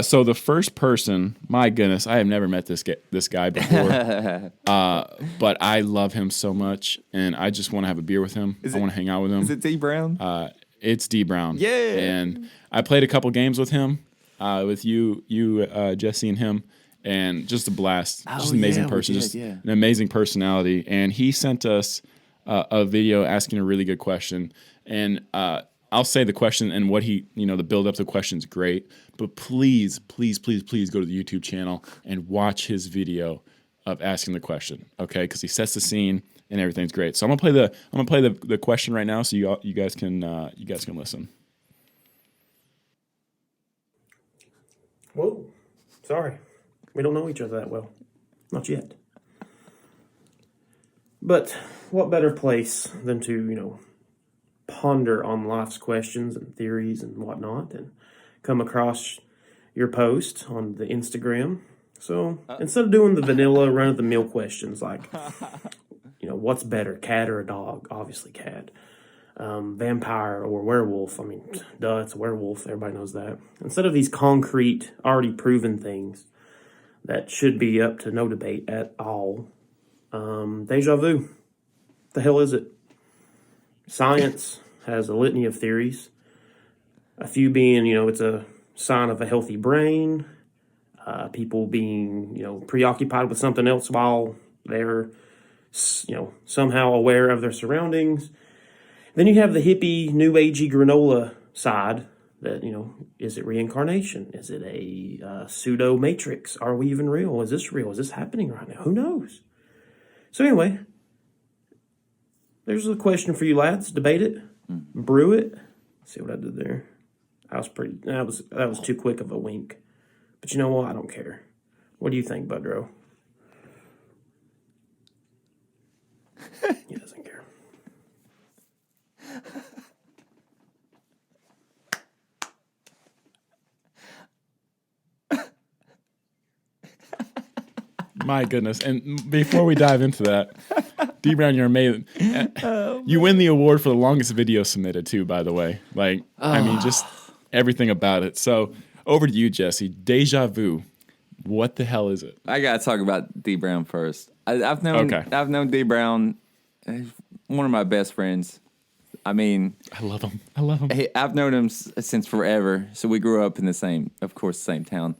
So the first person, my goodness, I have never met this guy before, but I love him so much, and I just want to have a beer with him. I want to hang out with him. Is it D Brown? It's D Brown. Yeah. And I played a couple games with him, with you, Jesse, and him, and just a blast. Just an amazing person, an amazing personality. And he sent us a video asking a really good question, and I'll say the question and what he, the build up to the question is great, but please, please, please, please go to the YouTube channel and watch his video of asking the question, okay? Because he sets the scene and everything's great. So I'm gonna play the question right now, so you guys can listen. Whoa, sorry, we don't know each other that well, not yet. But what better place than to ponder on life's questions and theories and whatnot, and come across your post on the Instagram. So instead of doing the vanilla run-of-the-mill questions like, what's better, cat or a dog? Obviously cat. Vampire or werewolf? I mean, duh, it's a werewolf. Everybody knows that. Instead of these concrete, already proven things that should be up to no debate at all, deja vu. The hell is it? Science has a litany of theories. A few being, it's a sign of a healthy brain. People being, preoccupied with something else while they're, somehow aware of their surroundings. Then you have the hippie, new agey granola side that, is it reincarnation? Is it a pseudo matrix? Are we even real? Is this real? Is this happening right now? Who knows? So anyway, there's a question for you lads. Debate it, brew it. See what I did there? That was too quick of a wink. But you know what? I don't care. What do you think, Budrow? He doesn't care. My goodness. And before we dive into that, D Brown, you're amazing. You win the award for the longest video submitted too, by the way. Just everything about it. So over to you, Jesse. Deja vu. What the hell is it? I gotta talk about D Brown first. I've known D Brown, one of my best friends. I mean, I love him. I've known him since forever. So we grew up in the same town,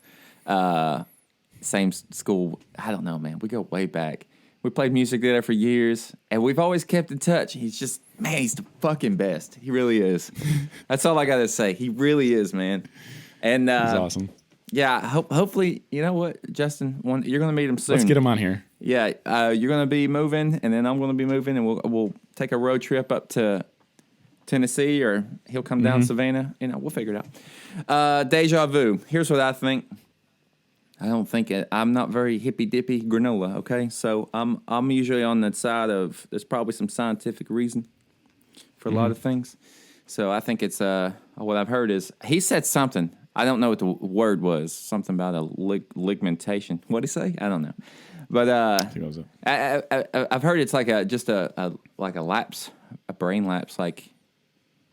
same school. I don't know, man. We go way back. We played music together for years, and we've always kept in touch. He's the fucking best. He really is. That's all I gotta say. He really is, man. And He's awesome. Yeah, hopefully, you know what, Justin, you're gonna meet him soon. Let's get him on here. Yeah, you're gonna be moving, and then I'm gonna be moving, and we'll take a road trip up to Tennessee, or he'll come down Savannah. We'll figure it out. Deja vu. Here's what I think. I don't think I'm not very hippy dippy granola. Okay, so I'm usually on the side of there's probably some scientific reason for a lot of things. So I think it's what I've heard is he said something. I don't know what the word was. Something about a ligmentation. What did he say? I don't know. But I've heard it's like a lapse, a brain lapse, like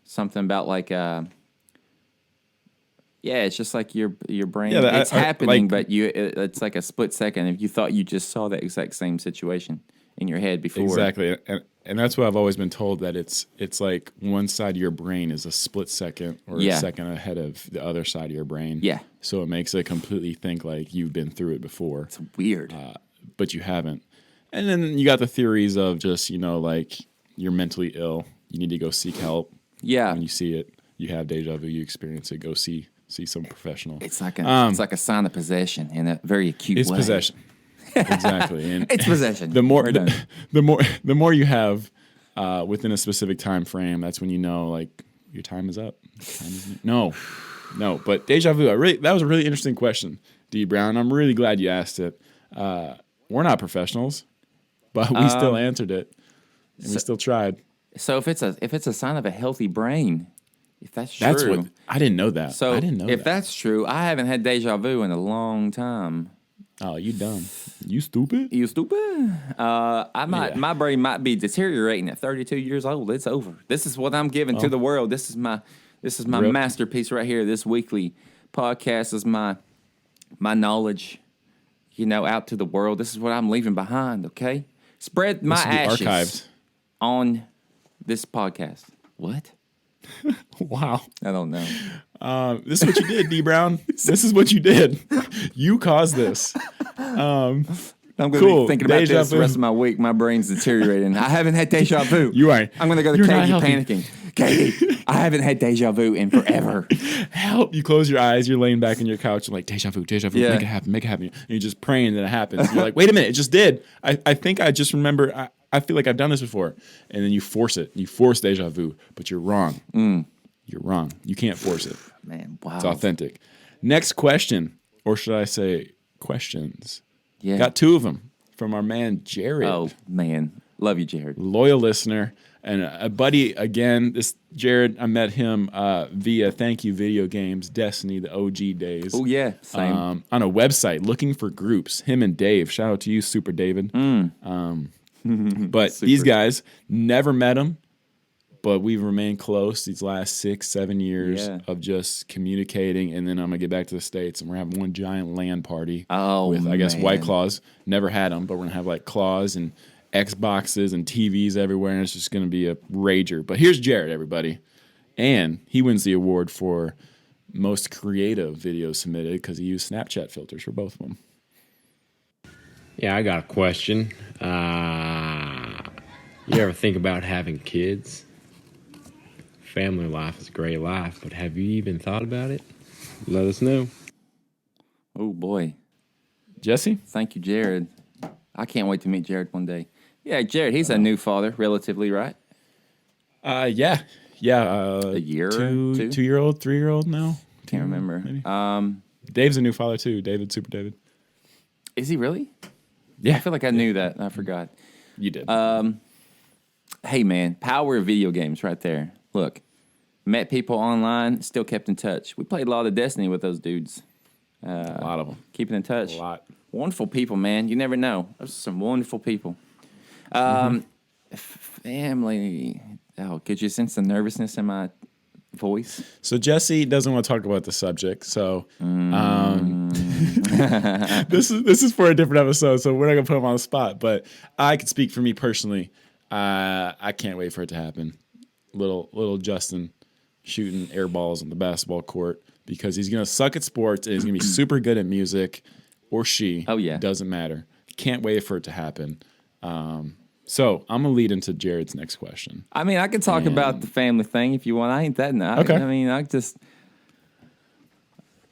something about like it's just like your brain. Yeah, it's happening, but it's like a split second. If you thought you just saw the exact same situation in your head before, exactly, and that's what I've always been told, that it's like one side of your brain is a split second or a second ahead of the other side of your brain. Yeah, so it makes it completely think like you've been through it before. It's weird, but you haven't. And then you got the theories of just like you're mentally ill. You need to go seek help. Yeah, when you see it, you have deja vu. You experience it. Go see some professional. It's like a sign of possession in a very acute way. It's possession. Exactly. And it's possession. The more you have within a specific time frame, that's when you know like your time is up. No. But deja vu. That was a really interesting question, D Brown. I'm really glad you asked it. We're not professionals, but we still answered it, and we still tried. So if it's a sign of a healthy brain. If that's true, I didn't know that. So I didn't know if that's true, I haven't had deja vu in a long time. Oh, you dumb. You stupid. My brain might be deteriorating at 32 years old. It's over. This is what I'm giving to the world. This is my masterpiece right here. This weekly podcast is my knowledge, out to the world. This is what I'm leaving behind. Okay, spread my ashes archived on this podcast. What? Wow. I don't know. This is what you did, D Brown. This is what you did. You caused this. I'm going to be thinking about this the rest of my week. My brain's deteriorating. I haven't had deja vu. You are. I'm going to go to Katie panicking. Katie, I haven't had deja vu in forever. Help. You close your eyes, you're laying back in your couch and like, deja vu, Yeah. make it happen. And you're just praying that it happens. And you're like, wait a minute, it just did. I think I just remember, I feel like I've done this before. And then you force it. You force deja vu, but you're wrong. You're wrong. You can't force it. Man, wow. It's authentic. Next question, or should I say questions? Yeah. Got 2 of them from our man, Jared. Oh, man. Love you, Jared. Loyal listener and a buddy again. This Jared, I met him via Thank You Video Games, Destiny, the OG days. Oh, yeah. Same. On a website looking for groups. Him and Dave. Shout out to you, Super David. But these guys, never met them, but we've remained close these last 6-7 years of just communicating. And then I'm gonna get back to the States, and we're having one giant LAN party with I guess White Claws. Never had them, but we're gonna have like claws and Xboxes and TVs everywhere, and it's just going to be a rager. But here's Jared, everybody. And he wins the award for most creative videos submitted because he used Snapchat filters for both of them. Yeah, I got a question. You ever think about having kids? Family life is a great life, but have you even thought about it? Let us know. Oh, boy. Jesse? Thank you, Jared. I can't wait to meet Jared one day. Yeah, Jared, he's a new father, relatively, right? Yeah. A year or two? 2-year-old, 3-year-old now. Can't remember. Maybe. Dave's a new father too. David, Super David. Is he really? Yeah. I feel like I knew that. I forgot. You did. Hey, man, power of video games right there. Look, met people online, still kept in touch. We played a lot of Destiny with those dudes. a lot of them. Keeping in touch. A lot. Wonderful people, man. You never know. Those are some wonderful people. Family. Oh, could you sense the nervousness in my voice? So Jesse doesn't want to talk about the subject. So this is for a different episode. So we're not gonna put him on the spot. But I can speak for me personally. I can't wait for it to happen. Little Justin shooting air balls on the basketball court because he's gonna suck at sports and he's gonna be super good at music, or she. Oh yeah, doesn't matter. Can't wait for it to happen. So I'm gonna lead into Jared's next question. I mean, I could talk about the family thing if you want. I ain't that nice. Okay.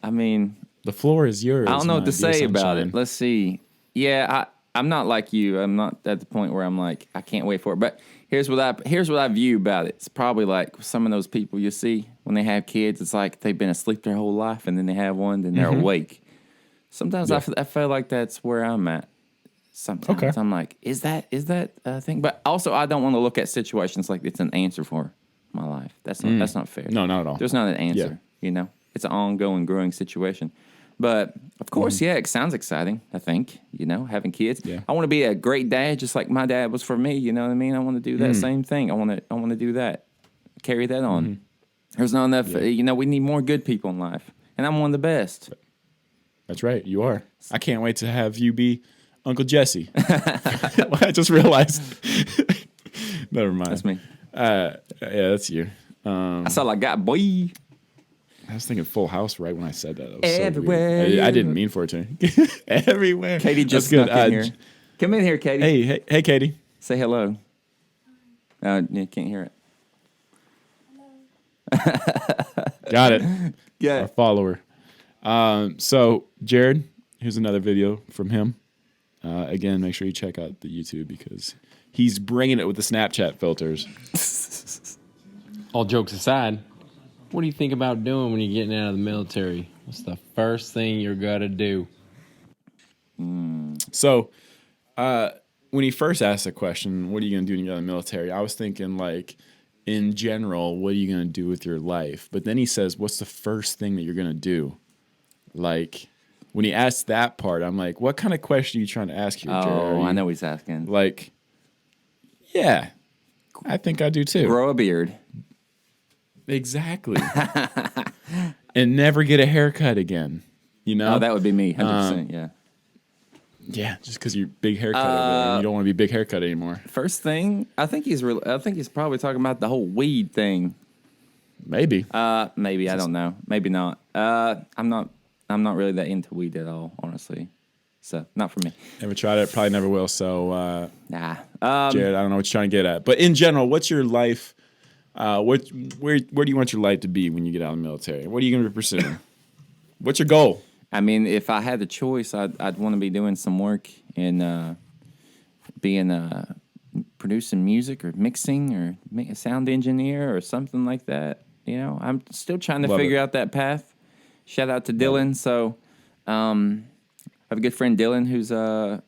I mean, the floor is yours. I don't know what to say about sunshine. it. Let's see. Yeah, I'm not like you. I'm not at the point where I'm like, I can't wait for it. But here's what I view about it. It's probably like some of those people you see when they have kids. It's like they've been asleep their whole life, and then they have one, then they're awake. Sometimes I feel like that's where I'm at. Sometimes I'm like, is that a thing? But also, I don't want to look at situations like it's an answer for my life. That's not fair. No, not at all. There's not an answer. You know, it's an ongoing, growing situation. But of course, it sounds exciting. I think having kids. Yeah. I want to be a great dad, just like my dad was for me. You know what I mean? I want to do that same thing. I want to do that. Carry that on. There's not enough. We need more good people in life, and I'm one of the best. That's right. You are. I can't wait to have you be Uncle Jesse. I just realized. Never mind. That's me. Yeah, that's you. That's all I got, boy. I was thinking Full House right when I said that. That was Everywhere. So weird. I didn't mean for it to. Everywhere. Katie just That's snuck in here. Come in here, Katie. Hey, Katie. Say hello. You can't hear it. Got it. Yeah. Our follower. So Jared, here's another video from him. Again, make sure you check out the YouTube because he's bringing it with the Snapchat filters. All jokes aside, what do you think about doing when you're getting out of the military? What's the first thing you're going to do? So, when he first asked the question, what are you going to do when you get out of the military? I was thinking, like, in general, what are you going to do with your life? But then he says, what's the first thing that you're going to do? Like, when he asked that part, I'm like, what kind of question are you trying to ask here, Jared? Oh, I know what he's asking. Like, yeah, I think I do too. Grow a beard. Exactly. And never get a haircut again. You know? Oh, that would be me, 100%, yeah. Yeah, just because you're big haircut over there and you don't want to be big haircut anymore. First thing, I think he's probably talking about the whole weed thing. Maybe. Maybe, I don't know. Maybe not. I'm not really that into weed at all, honestly. So, not for me. Never tried it, probably never will. So, Nah. Jared, I don't know what you're trying to get at. But in general, what's your life where do you want your life to be when you get out of the military? What are you going to be pursuing? What's your goal? I mean, if I had the choice, I'd want to be doing some work in being producing music or mixing or a sound engineer or something like that. You know, I'm still trying to Love figure it. out that path. Shout out to Dylan. So, I have a good friend Dylan who's a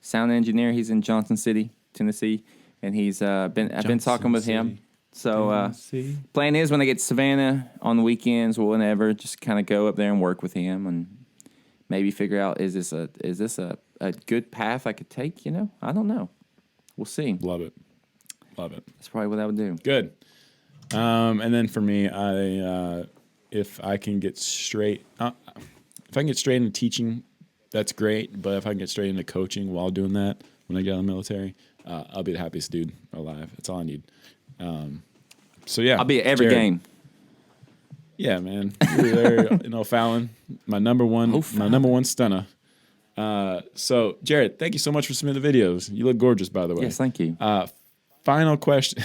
sound engineer. He's in Johnson City, Tennessee, and I've been talking with him. So, plan is when I get to Savannah on the weekends or whenever, just kind of go up there and work with him and maybe figure out is this a good path I could take? You know, I don't know. We'll see. Love it. That's probably what I would do. Good. And then for me, if I can get straight into teaching, that's great. But if I can get straight into coaching while doing that, when I get out of the military, I'll be the happiest dude alive. That's all I need. So yeah, I'll be at every Jared. game. Yeah, man. You were there in O'Fallon, my number one stunner. So Jared, thank you so much for submitting the videos. You look gorgeous, by the way. Yes, thank you. Final question.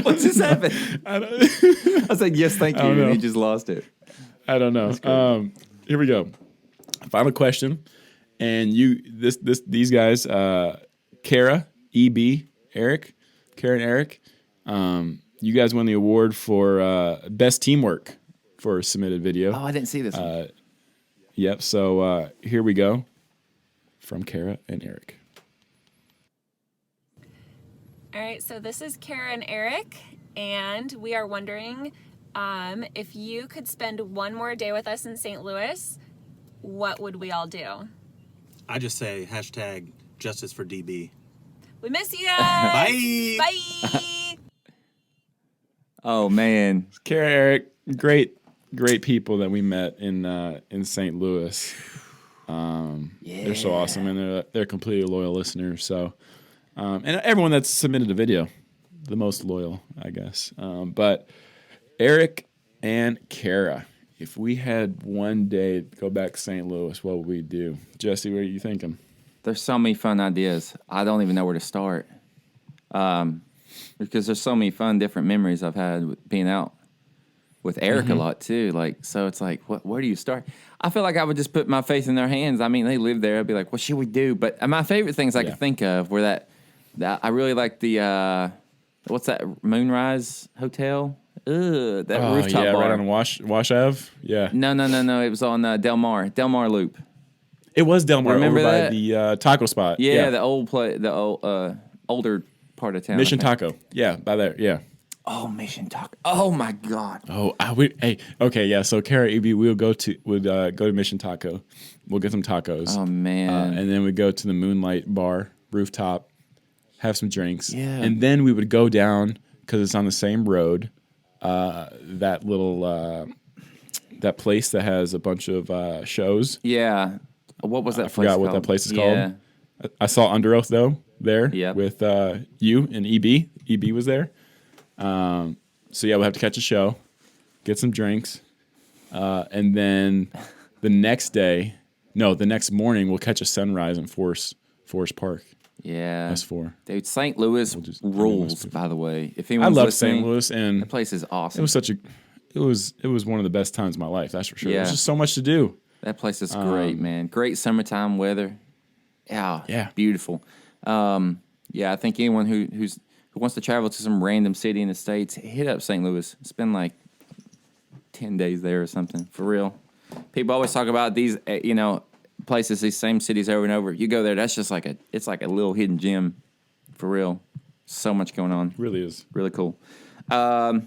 What just happened? I was like, yes, thank you, and he just lost it. I don't know. Here we go. Final question, and these guys, Kara, EB, Eric, Kara and Eric, you guys won the award for best teamwork for a submitted video. Oh, I didn't see this one. Yep. So here we go from Kara and Eric. All right, so this is Kara and Eric, and we are wondering if you could spend one more day with us in St. Louis, what would we all do? I just say hashtag justice for DB. We miss you. Bye. Bye. Oh man, Kara, Eric, great people that we met in St. Louis. They're so awesome, and they're completely loyal listeners. So, and everyone that's submitted a video, the most loyal, I guess. But Eric and Kara, if we had one day to go back to St. Louis, what would we do? Jesse, what are you thinking? there's so many fun ideas. I don't even know where to start. Because there's so many fun, different memories I've had with being out with Eric a lot too. Like, so it's like, where do you start? I feel like I would just put my faith in their hands. I mean, they live there. I'd be like, what should we do? But my favorite things I could think of were that I really like the, what's that, Moonrise Hotel? Ugh, that rooftop bar. Right on Wash Ave. Yeah. No. It was on Del Mar Loop. It was Del Mar. Remember over that? by the taco spot. Yeah, the old older part of town. Mission Taco. Yeah, by there. Yeah. Oh, Mission Taco. Oh my God. Oh, okay, yeah. So Kara, EB, would go to Mission Taco. We'll get some tacos. Oh man. And then we go to the Moonlight Bar rooftop, have some drinks. Yeah. And then we would go down because it's on the same road. That little that place that has a bunch of shows. Yeah. What was that I place forgot called? what that place is Yeah. called. I saw Under Oath though there Yep. with you and EB. EB was there. So yeah, we'll have to catch a show, get some drinks, and then the next morning we'll catch a sunrise in Forest Park. Yeah. S4. Dude, St. Louis rules, by the way. If anyone's I love listening, St. Louis, and that place is awesome. it was one of the best times of my life. That's for sure. Yeah. There's just so much to do. That place is great, man. Great summertime weather. Yeah. Beautiful. I think anyone who wants to travel to some random city in the States, hit up St. Louis. Spend like 10 days there or something, for real. People always talk about these, places, these same cities over and over. You go there, that's just it's like a little hidden gem, for real. So much going on. Really is. Really cool. All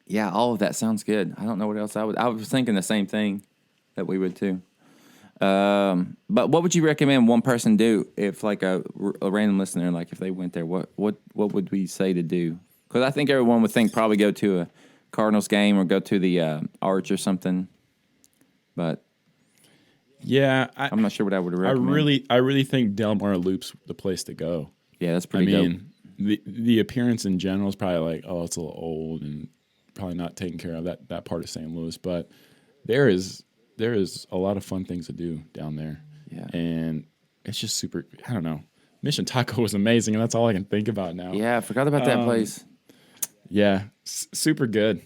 of that sounds good. I don't know what else I was thinking the same thing that we would too. But what would you recommend one person do if like a random listener, like if they went there, what would we say to do? Because I think everyone would think probably go to a Cardinals game or go to the Arch or something. But yeah, I'm not sure what I would recommend. I really think Del Mar Loop's the place to go. Yeah, that's pretty dope. The appearance in general is probably like, oh, it's a little old and probably not taking care of that part of St. Louis, but there is a lot of fun things to do down there. Yeah. And it's just super, I don't know. Mission Taco was amazing, and that's all I can think about now. Yeah, I forgot about that place. Yeah, super good.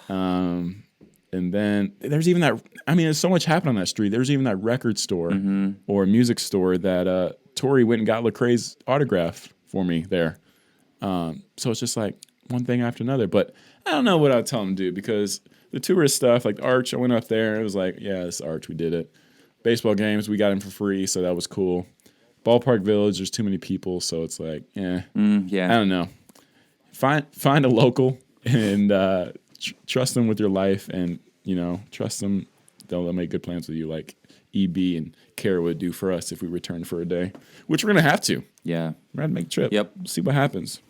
And then there's even that. I mean, there's so much happened on that street. There's even that record store or music store that Tori went and got Lecrae's autograph for me there. So it's just like one thing after another. But I don't know what I'd tell them to do because the tourist stuff, like the Arch, I went up there. It was like, yeah, it's Arch. We did it. Baseball games, we got in for free, so that was cool. Ballpark Village, there's too many people, so it's like, Yeah. I don't know. Find a local and trust them with your life, and trust them. They'll make good plans with you, like EB and Kara would do for us if we return for a day, which we're gonna have to. Yeah, we're gonna make a trip. Yep. See what happens.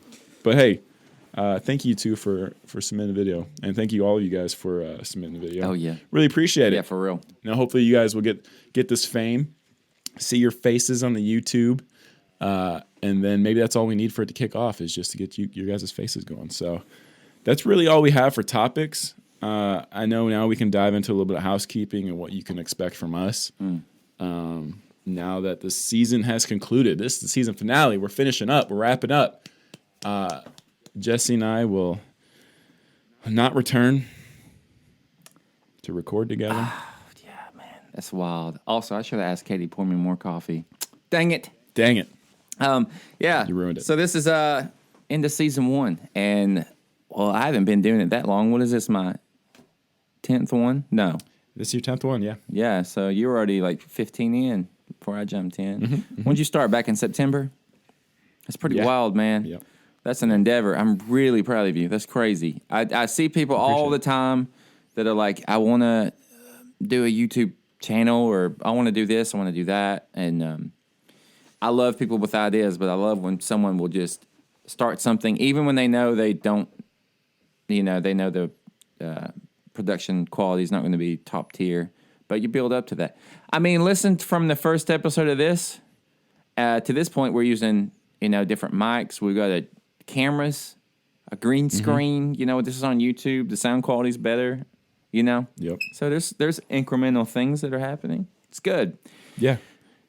But hey, thank you too for submitting the video, and thank you all of you guys for submitting the video. Oh yeah, really appreciate it. Yeah, for real. Now, hopefully, you guys will get this fame, see your faces on the YouTube. And then maybe that's all we need for it to kick off is just to get your guys' faces going. So that's really all we have for topics. I know now we can dive into a little bit of housekeeping and what you can expect from us. Now that the season has concluded, this is the season finale. We're finishing up. We're wrapping up. Jesse and I will not return to record together. That's wild. Also, I should have asked Katie to pour me more coffee. Dang it. Yeah. You ruined it. So this is into season 1, and well, I haven't been doing it that long. What is this? My 10th one? No. This is your 10th one, yeah. Yeah. So you're already like 15 in before I jumped in. When did you start? Back in September? That's pretty wild, man. Yep. That's an endeavor. I'm really proud of you. That's crazy. I see people all the time that are like, I want to do a YouTube channel, or I want to do this, I want to do that, and I love people with ideas, but I love when someone will just start something, even when they know they don't, they know the production quality is not going to be top tier, but you build up to that. I mean, listen, from the first episode of this to this point, we're using, different mics. We've got cameras, a green screen. This is on YouTube. The sound quality is better. Yep. So there's incremental things that are happening. It's good. Yeah.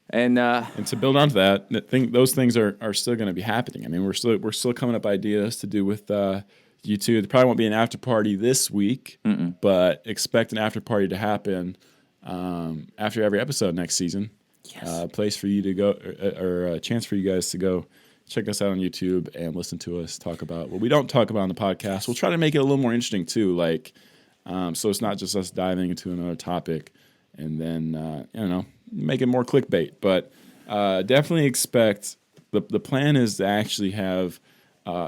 And to build onto that, those things are still going to be happening. I mean, we're still coming up ideas to do with YouTube. There probably won't be an after party this week, but expect an after party to happen after every episode next season. Yes. A place for you to go, or a chance for you guys to go check us out on YouTube and listen to us talk about what we don't talk about on the podcast. We'll try to make it a little more interesting too, like. So it's not just us diving into another topic and then, make it more clickbait. But definitely expect the plan is to actually have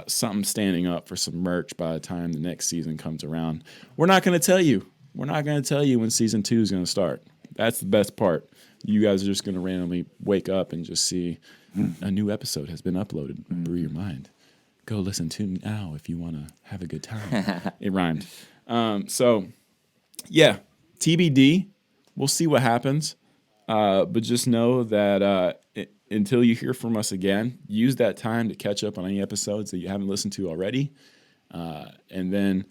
something standing up for some merch by the time the next season comes around. We're not going to tell you. We're not going to tell you when season 2 is going to start. That's the best part. You guys are just going to randomly wake up and just see a new episode has been uploaded. Brew your mind. Go listen to it now if you want to have a good time. It rhymed. So, yeah, TBD. We'll see what happens. But just know that until you hear from us again, use that time to catch up on any episodes that you haven't listened to already. And then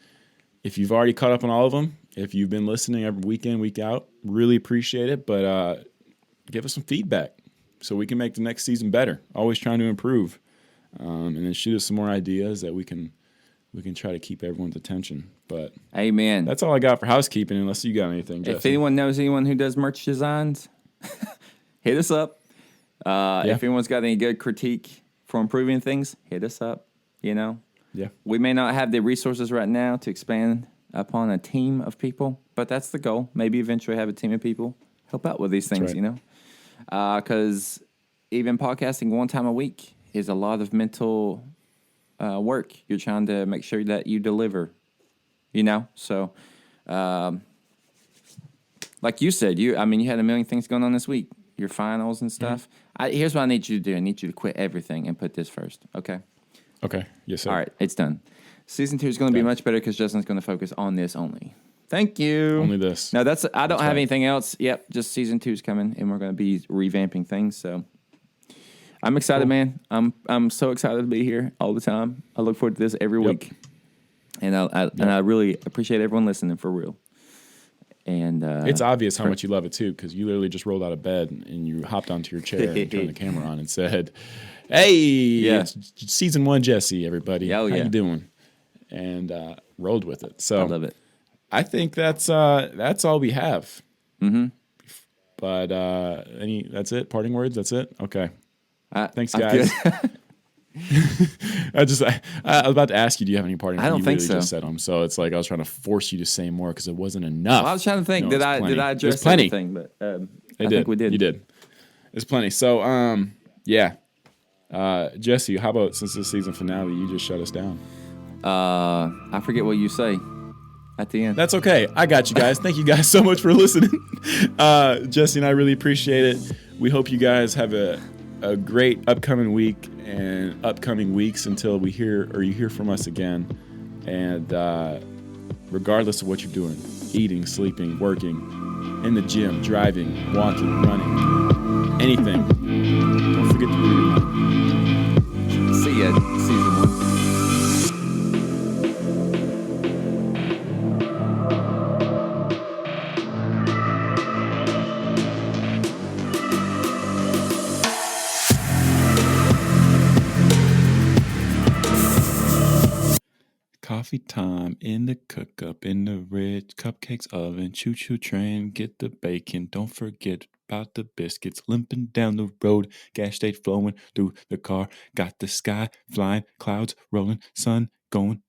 if you've already caught up on all of them, if you've been listening every week in, week out, really appreciate it. But give us some feedback so we can make the next season better. Always trying to improve. And then shoot us some more ideas that we can try to keep everyone's attention. But amen. That's all I got for housekeeping, unless you got anything, Jesse. If anyone knows anyone who does merch designs, hit us up. If anyone's got any good critique for improving things, hit us up. Yeah. We may not have the resources right now to expand upon a team of people, but that's the goal. Maybe eventually have a team of people help out with these things, because even podcasting one time a week is a lot of mental work. You're trying to make sure that you deliver, So, like you said, you had a million things going on this week. Your finals and stuff. Here's what I need you to do. I need you to quit everything and put this first. Okay? Okay. Yes, sir. All right. It's done. Season 2 is going to be much better because Justin's going to focus on this only. Thank you. Only this. No, I don't have anything else. Yep. Just season 2 is coming, and we're going to be revamping things. So I'm excited, man. I'm so excited to be here all the time. I look forward to this every week, and I really appreciate everyone listening for real. And It's obvious how much you love it too, because you literally just rolled out of bed and you hopped onto your chair and turned the camera on and said, "Hey, it's season 1, Jesse. Everybody, Oh, how yeah. you doing?" And rolled with it. I So love it. I think that's all we have. Mm-hmm. But that's it. Parting words. That's it. Okay. Thanks, I'm guys. good. I was about to ask you, do you have any parting? I don't you think really so. Just said them, so it's like I was trying to force you to say more because it wasn't enough. Well, I was trying to think. No, did it's I plenty. address There's plenty. everything? But I did. think we did. You did. It's plenty. So yeah. Jesse, how about since this season finale, you just shut us down? I forget what you say at the end. That's okay. I got you guys. Thank you guys so much for listening. Jesse and I really appreciate it. We hope you guys have a great upcoming week and upcoming weeks until you hear from us again. And regardless of what you're doing, eating, sleeping, working, in the gym, driving, walking, running, anything, don't forget to brew your mind. See ya, season 1. Coffee time in the cook up in the red cupcakes oven, choo choo train, get the bacon, don't forget about the biscuits, limping down the road, gas station flowing through the car, got the sky flying, clouds rolling, sun going down.